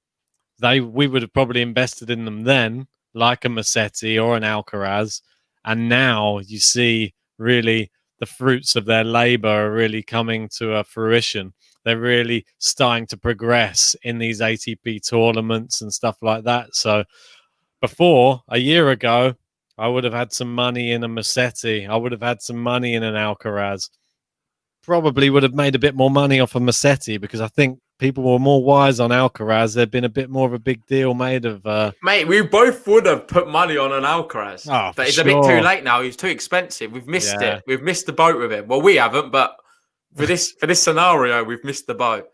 we would have probably invested in them then, like a Musetti or an Alcaraz. And now you see really the fruits of their labor are really coming to fruition. They're really starting to progress in these ATP tournaments and stuff like that. So before, a year ago, I would have had some money in a Musetti. I would have had some money in an Alcaraz. Probably would have made a bit more money off of Musetti because I think people were more wise on Alcaraz. There'd been a bit more of a big deal made of... Mate, we both would have put money on an Alcaraz. But it's a bit too late now. He's too expensive. We've missed it. We've missed the boat with him. Well, we haven't, but for this scenario, we've missed the boat.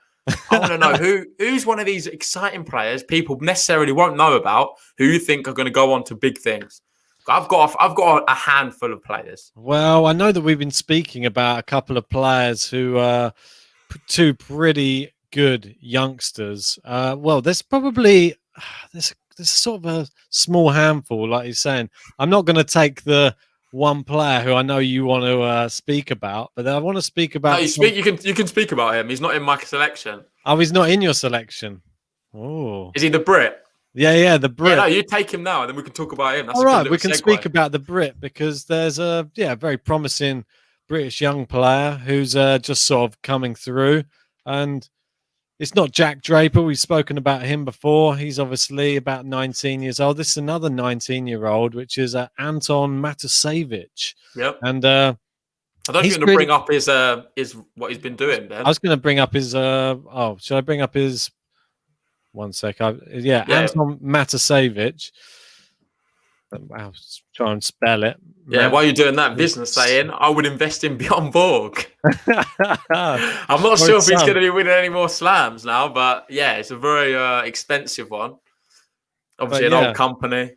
I want to know who's one of these exciting players people necessarily won't know about who you think are going to go on to big things. I've got a handful of players. Well, I know that we've been speaking about a couple of players who are two pretty good youngsters. Well, there's probably there's sort of a small handful, like you're saying. I'm not going to take the one player who I know you want to speak about, but I want to speak about. No, you can speak about him. He's not in my selection. Oh, he's not in your selection. Oh, is he the Brit? Yeah, the Brit. Yeah, no, you take him now, and then we can talk about him. That's all right. We can speak about the Brit because there's a very promising British young player who's just sort of coming through, and it's not Jack Draper. We've spoken about him before. He's obviously about 19 years old. This is another 19-year-old, which is Anton Matasevic. Yep. And I don't think you're going to bring up his what he's been doing, Ben. I was going to bring up his. Should I bring up his? One sec. Anton Matasevic. I'll try and spell it. Yeah, while you're doing that, business saying I would invest in Bjorn Borg. I'm not sure if he's going to be winning any more slams now, but yeah, it's a very expensive one. Obviously, an old company.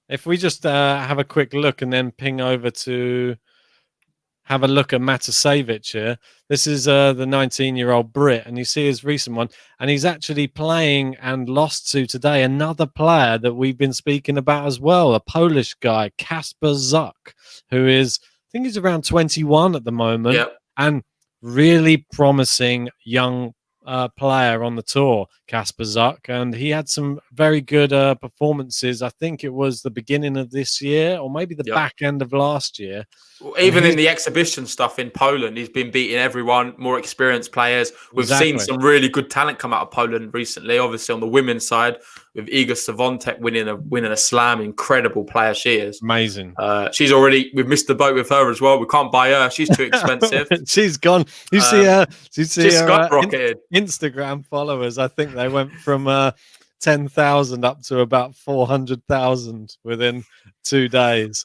If we just have a quick look and then ping over to have a look at Matasevic here. This is the 19-year-old Brit, and you see his recent one. And he's actually playing and lost to today another player that we've been speaking about as well, a Polish guy, Casper Zuck, who is, I think he's around 21 at the moment, and really promising young player on the tour, Casper Zuck. And he had some very good performances. I think it was the beginning of this year or maybe the back end of last year. Even in the exhibition stuff in Poland, he's been beating everyone, more experienced players. We've seen some really good talent come out of Poland recently, obviously on the women's side, with Iga Swiatek winning a slam. Incredible player she is. Amazing. We've missed the boat with her as well. We can't buy her. She's too expensive. She's gone. You see her skyrocketed. Instagram followers, I think they went from 10,000 up to about 400,000 within 2 days.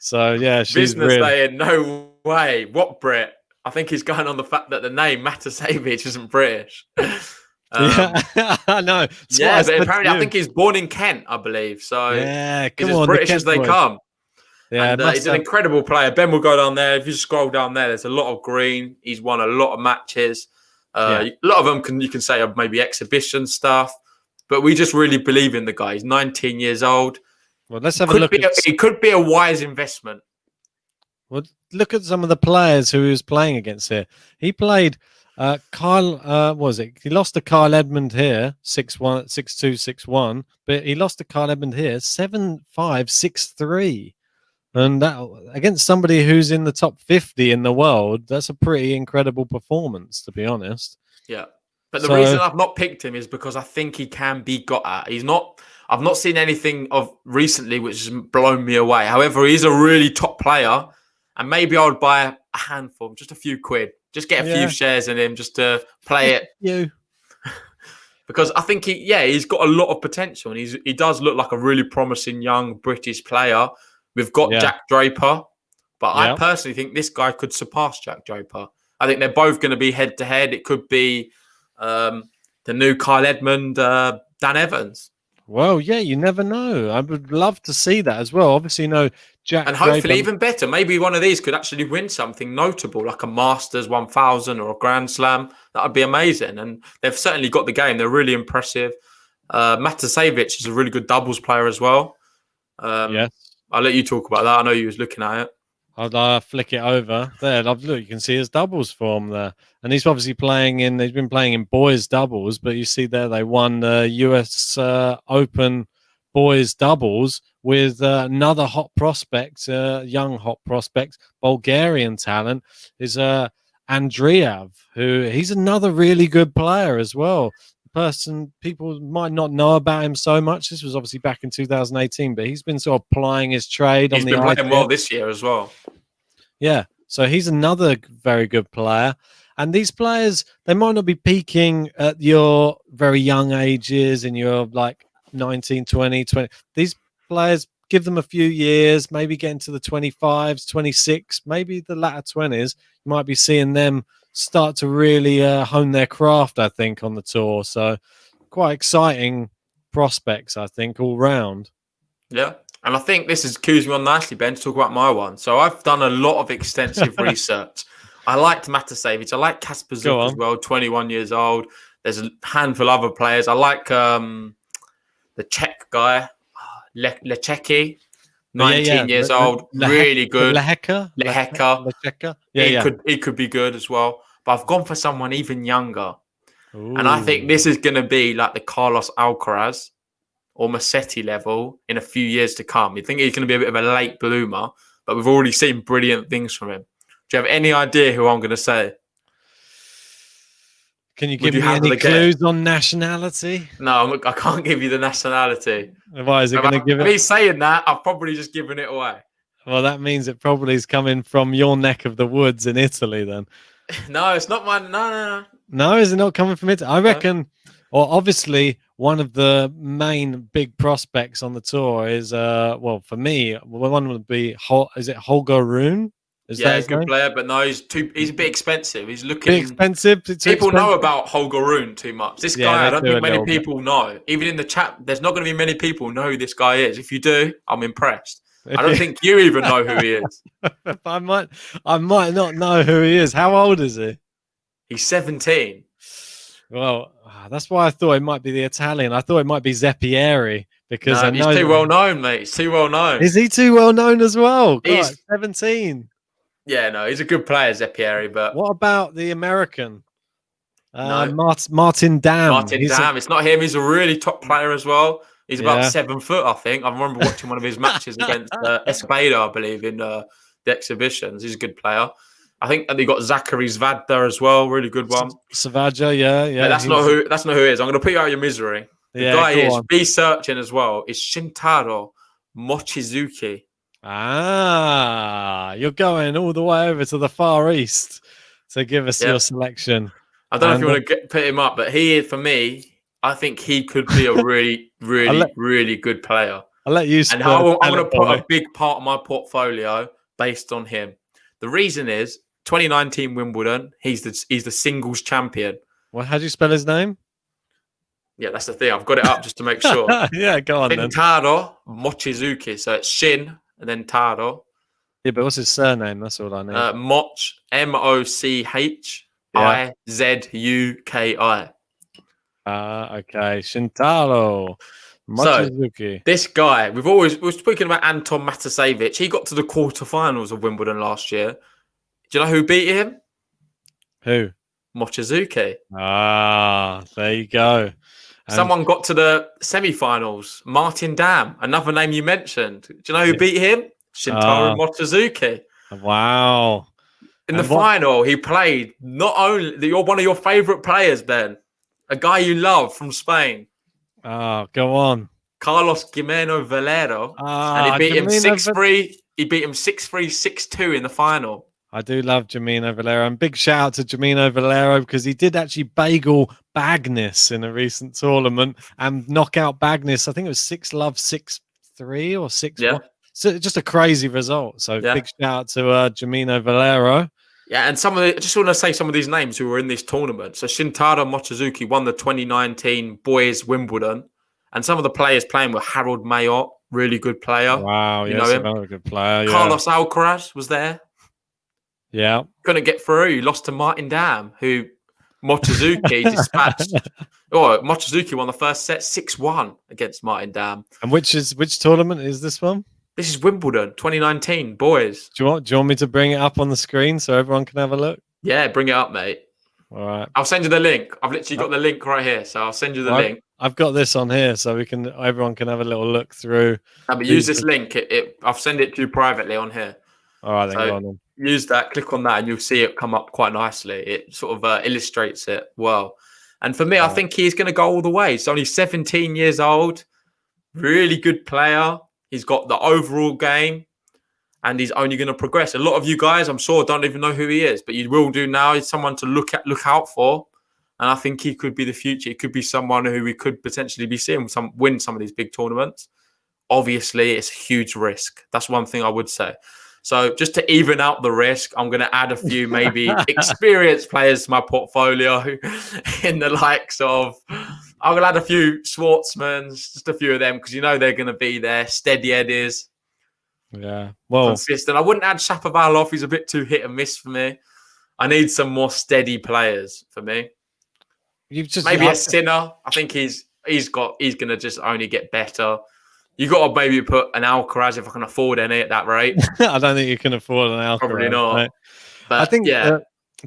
So yeah, she's business saying no way. What Brit? I think he's going on the fact that the name Matasevic isn't British. Yeah, I know. Yeah, but apparently I think he's born in Kent, I believe. So yeah, he's as British as they come. Yeah, and he's an incredible player. Ben will go down there. If you scroll down there, there's a lot of green. He's won a lot of matches. A lot of them you can say are maybe exhibition stuff, but we just really believe in the guy. He's 19 years old. Well, let's have a look. It could be a wise investment. Well, look at some of the players who he was playing against here. He played Kyle. What was it? He lost to Kyle Edmund here, 6-1, 6-2, 6-1. But he lost to Kyle Edmund here, 7-5, 6-3. And that against somebody who's in the top 50 in the world, that's a pretty incredible performance, to be honest. Yeah. But the reason I've not picked him is because I think he can be got at. I've not seen anything of recently which has blown me away. However, he's a really top player. And maybe I would buy a handful, just a few quid. Just get a few shares in him just to play it. Because I think he's got a lot of potential. And he does look like a really promising young British player. We've got Jack Draper. But I personally think this guy could surpass Jack Draper. I think they're both going to be head-to-head. It could be the new Kyle Edmund, Dan Evans. Well, yeah, you never know. I would love to see that as well. Obviously, Jack and hopefully Draper, even better. Maybe one of these could actually win something notable, like a Masters 1000 or a Grand Slam. That would be amazing. And they've certainly got the game. They're really impressive. Matasevic is a really good doubles player as well. Yes. I'll let you talk about that. I know you was looking at it. I'll flick it over there. Look, you can see his doubles form there, and he's obviously he's been playing in boys doubles. But you see there, they won the US Open boys doubles with another hot prospect, young hot prospect, Bulgarian talent is Andreev, who he's another really good player as well. Person people might not know about him so much. This was obviously back in 2018, but he's been sort of plying his trade. He's been playing well this year as well. Yeah, so he's another very good player. And these players, they might not be peaking at your very young ages in your like 19, 20. These players, give them a few years, maybe get into the 25s, 26, maybe the latter 20s. You might be seeing them start to really hone their craft, I think, on the tour. So quite exciting prospects, I think, all round. Yeah. And I think this cues me on nicely, Ben, to talk about my one. So I've done a lot of extensive research. I liked Matasevic. I like Casper Zuck as well, 21 years old. There's a handful of other players. I like the Czech guy, Lechecki. 19 years old, really good. Leheka. Yeah, he could be good as well. But I've gone for someone even younger. Ooh. And I think this is going to be like the Carlos Alcaraz or Massetti level in a few years to come. You think he's going to be a bit of a late bloomer, but we've already seen brilliant things from him. Do you have any idea who I'm going to say? Can you give me any clues on nationality? No, I can't give you the nationality. Why is it going to give it? Me saying that, I've probably just given it away. Well, that means it probably is coming from your neck of the woods in Italy then. No, it's not mine. No. No, is it not coming from Italy? I reckon, well, obviously, one of the main big prospects on the tour is, well, for me, one would be, is it Holger Rune? He's a good player, but no, he's a bit expensive. He's looking expensive. People know about Holger Rune too much. This guy, I don't think many people know. Even in the chat, there's not going to be many people who know who this guy is. If you do, I'm impressed. I don't think you even know who he is. I might not know who he is. How old is he? He's 17. Well, that's why I thought it might be the Italian. I thought it might be Zeppieri because I know he's too well known, mate. He's too well known. Is he too well known as well? God, he's 17. Yeah, no, he's a good player, Zeppieri. But what about the American? No. Martin Dam. Martin Dam. It's not him. He's a really top player as well. He's about 7 foot, I think. I remember watching one of his matches against Espada, I believe, in the exhibitions. He's a good player. I think they got Zachary Zvadda as well, really good one. Savadja, yeah. That's not who it is. I'm going to put you out of your misery. The guy is be searching as well. Is Shintaro Mochizuki. You're going all the way over to the Far East to give us your selection. I don't know if you want to put him up, but he, for me, I think he could be a really, really good player. I'll let you. And I'm going to put a big part of my portfolio based on him. The reason is 2019 Wimbledon. He's the singles champion. Well, how do you spell his name? Yeah, that's the thing. I've got it up just to make sure. Yeah, go on then. Shintaro Mochizuki. So it's Shin and then Taro. Yeah, but what's his surname? That's all I need. Moch, Mochizuki. Okay. Shintaro Mochizuki. So, this guy, we're speaking about Anton Matasevic. He got to the quarterfinals of Wimbledon last year. Do you know who beat him? Who? Mochizuki. There you go. And someone got to the semi-finals. Martin Dam, another name you mentioned. Do you know who beat him? Shintaro Mochizuki. Wow. In the final, he played not only you're one of your favourite players, Ben, a guy you love from Spain. Oh, go on. Carlos Gimeno Valero. And he beat him 6-3. He beat him 6-3, 6-2 in the final. I do love Gimeno Valero. And big shout out to Gimeno Valero because he did actually bagel Bagnis in a recent tournament and knock out Bagnis. I think it was 6-love, 6-3 or 6-1. Yeah. So just a crazy result. So big shout out to Gimeno Valero. Yeah, and I just want to say some of these names who were in this tournament. So Shintaro Mochizuki won the 2019 Boys Wimbledon. And some of the players playing were Harold Mayotte, really good player. Wow, you know him? Another good player. Carlos Alcaraz was there. Yeah. Couldn't get through. He lost to Martin Dam, who Mochizuki dispatched. Mochizuki won the first set 6-1 against Martin Dam. And which tournament is this one? This is Wimbledon 2019, boys. Do you want me to bring it up on the screen so everyone can have a look? Yeah, bring it up, mate. All right. I'll send you the link. I've literally got the link right here, so I'll send you the link. I've got this on here, so everyone can have a little look through. But use this link. I'll send it to you privately on here. All right, then go on. Use that. Click on that, and you'll see it come up quite nicely. It sort of illustrates it well. And for me, I think he's going to go all the way. He's only 17 years old. Really good player. He's got the overall game, and he's only going to progress. A lot of you guys, I'm sure, don't even know who he is, but you will do now. He's someone to look out for, and I think he could be the future. He could be someone who we could potentially be seeing win some of these big tournaments. Obviously, it's a huge risk. That's one thing I would say. So just to even out the risk, I'm going to add a few maybe experienced players to my portfolio in the likes of, I'm going to add a few Schwartzmans, just a few of them, because you know they're going to be there. Steady Eddies. Yeah. Well, consistent. I wouldn't add Shapovalov. He's a bit too hit and miss for me. I need some more steady players for me. Maybe a Sinner. I think he's going to just only get better. You got to maybe put an Alcaraz if I can afford any at that rate. I don't think you can afford an Alcaraz. Probably not. Right? But I think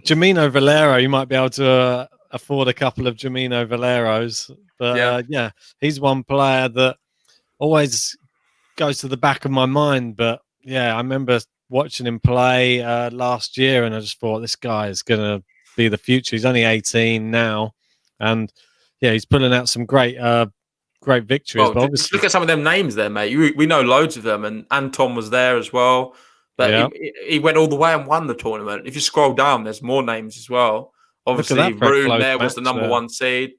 Gimeno Valero, you might be able to afford a couple of Gimeno Valeros. But he's one player that always goes to the back of my mind. But I remember watching him play last year, and I just thought this guy is going to be the future. He's only 18 now, and he's pulling out some great victories. Well, just look at some of them names there, mate. We know loads of them, and Anton was there as well. But he went all the way and won the tournament. If you scroll down, there's more names as well. Obviously, Rune there was the number one seed.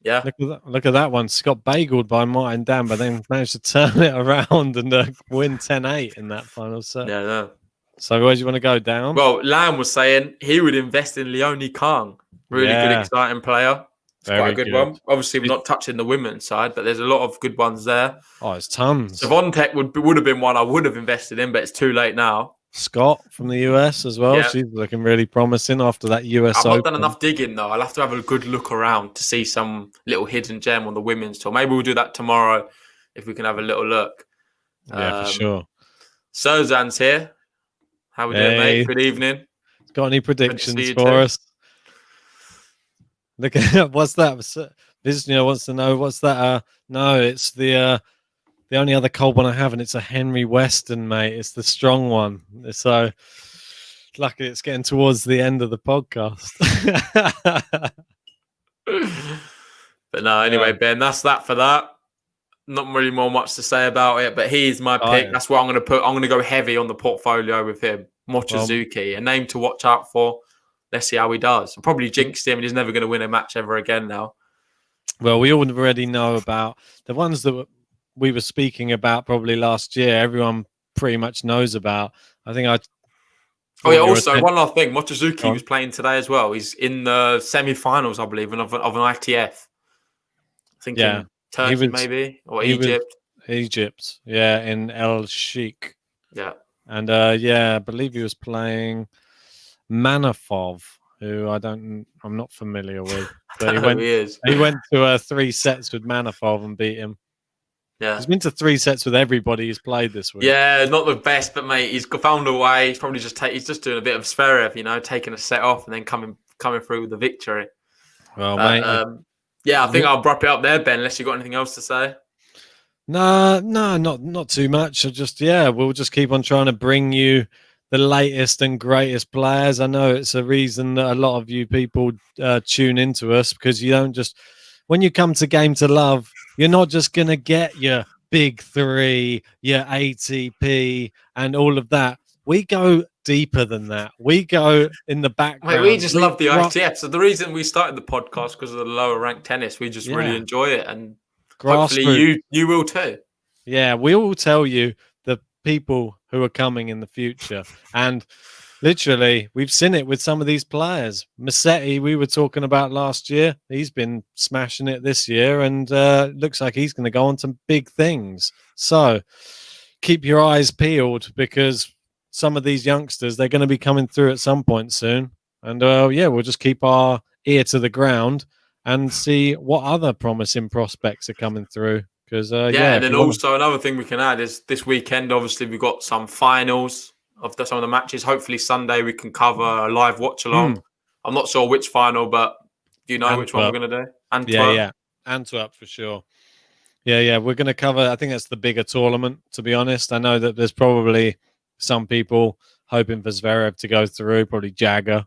Yeah. Look at that one. Got bageled by Martin Dam, but then managed to turn it around and win 10-8 in that final set. Yeah, no. So where do you want to go down? Well, Lam was saying he would invest in Leonie Kang. Really good, exciting player. It's quite a good one. Obviously, we're not touching the women's side, but there's a lot of good ones there. Oh, it's tons. Savontek would have been one I would have invested in, but it's too late now. Scott from the US as well. Yeah. She's looking really promising after that US I've Open. not done enough digging, though. I'll have to have a good look around to see some little hidden gem on the women's tour. Maybe we'll do that tomorrow if we can have a little look. Yeah, for sure. Sozan's here. How we doing, mate? Good evening. Got any predictions for us? Look at what's that? Visnia wants to know what's that? No, it's the only other cold one I have, and it's a Henry Weston, mate. It's the strong one. So lucky it's getting towards the end of the podcast. But no, anyway, Ben, that's that for that. Not really much to say about it, but he's my pick. Yeah. That's what I'm going to put. I'm going to go heavy on the portfolio with him. Mochizuki, a name to watch out for. Let's see how he does. I probably jinxed him, and he's never going to win a match ever again now. Well, we already know about the ones that we were speaking about probably last year. Everyone pretty much knows about. I think Oh yeah. drawn your Also, attention? one last thing. Mochizuki Go on. was playing today as well. He's in the semi-finals, I believe, of an ITF. I think in Turkey, maybe, or Egypt. Egypt, yeah, in El Sheikh. Yeah. And I believe he was playing Manafov, who I'm not familiar with. But he went to 3 sets with Manafov and beat him. Yeah. He's been to 3 sets with everybody he's played this week. Yeah, not the best, but mate, he's found a way. He's probably he's just doing a bit of Zverev, taking a set off and then coming through with the victory. Well, mate. I think I'll wrap it up there, Ben, unless you've got anything else to say. No, not too much. We'll just keep on trying to bring you the latest and greatest players. I know it's a reason that a lot of you people tune into us, because you don't just, when you come to Game to Love, you're not just going to get your big 3, your ATP and all of that. We go deeper than that. We go in the background. Mate, we just love the ITF. So the reason we started the podcast because of the lower ranked tennis, we just really enjoy it, and hopefully you will too. Yeah, we will tell you the people who are coming in the future. And literally, we've seen it with some of these players. Massetti, we were talking about last year. He's been smashing it this year, and looks like he's going to go on to big things. So keep your eyes peeled, because some of these youngsters, they're going to be coming through at some point soon. And we'll just keep our ear to the ground and see what other promising prospects are coming through. Because and then also another thing we can add is this weekend, obviously, we've got some finals of some of the matches. Hopefully Sunday we can cover a live watch along. I'm not sure which final, but do you know which one we're going to do? Antwerp. Yeah, Antwerp for sure. Yeah, we're going to cover, I think that's the bigger tournament, to be honest. I know that there's probably some people hoping for Zverev to go through, probably Jagger.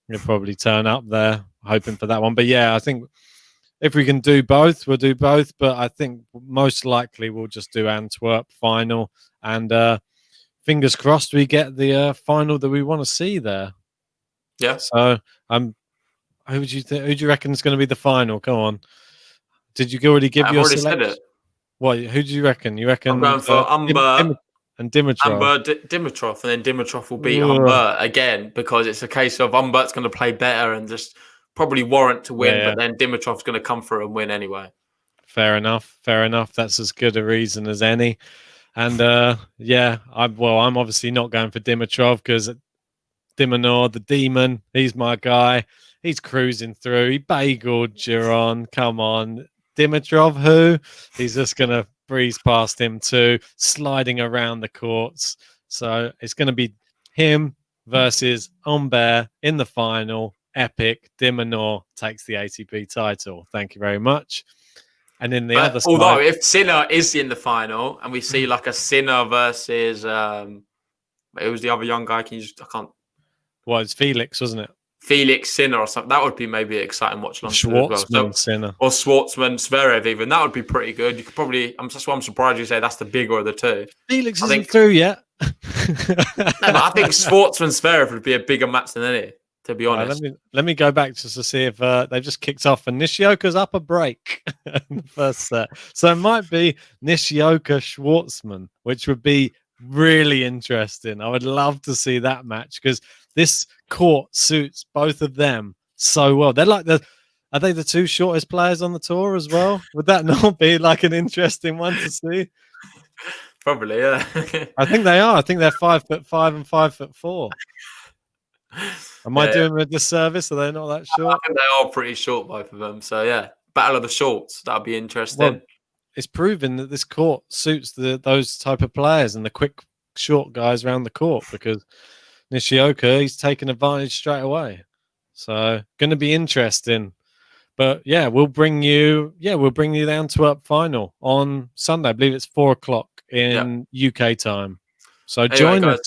He'll probably turn up there hoping for that one. But yeah, I think if we can do both, we'll do both. But I think most likely we'll just do Antwerp final. And fingers crossed we get the final that we want to see there. Yeah. So who do you reckon is going to be the final? Come on. Did you already give your selection? I've already said it. What? Who do you reckon? You reckon? I'm going for Humbert and Dimitrov. Dimitrov, and then Dimitrov will beat Humbert again, because it's a case of Humbert's going to play better and just probably warrant to win, but then Dimitrov's going to come through and win anyway. Fair enough. That's as good a reason as any. And I'm obviously not going for Dimitrov, because Dimonor, the demon, he's my guy. He's cruising through. He bageled Giron. Come on. Dimitrov, who? He's just going to breeze past him too, sliding around the courts. So it's going to be him versus Humbert in the final. Epic. Dimonor takes the ATP title. Thank you very much. And in the other side, although if Sinner is in the final and we see like a Sinner versus it was the other young guy, well, it's Felix, wasn't it? Felix Sinner or something. That would be maybe an exciting watch along. Schwartzman Sinner. Or Schwartzman Zverev even. That would be pretty good. You could probably that's why I'm surprised you say that's the bigger of the two. Felix isn't through yet. No, but I think Schwartzman Zverev would be a bigger match than any, to be honest. Let me go back just to see if they've just kicked off, and Nishioka's up a break in the first set. So it might be Nishioka Schwartzman, which would be really interesting. I would love to see that match, because this court suits both of them so well. They're like are they the 2 shortest players on the tour as well? Would that not be like an interesting one to see? Probably, yeah. I think they are. I think they're 5'5" and 5'4". Am I doing them a disservice? Are they not that short? I think they are pretty short, both of them. So yeah, battle of the shorts. That'll be interesting. Well, it's proven that this court suits those type of players and the quick, short guys around the court, because Nishioka, he's taken advantage straight away. So going to be interesting. But yeah, we'll bring you the Antwerp final on Sunday. I believe it's 4:00 in UK time. So join us.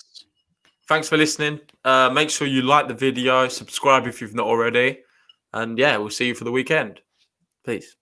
Thanks for listening. Make sure you like the video, subscribe if you've not already. And yeah, we'll see you for the weekend. Peace.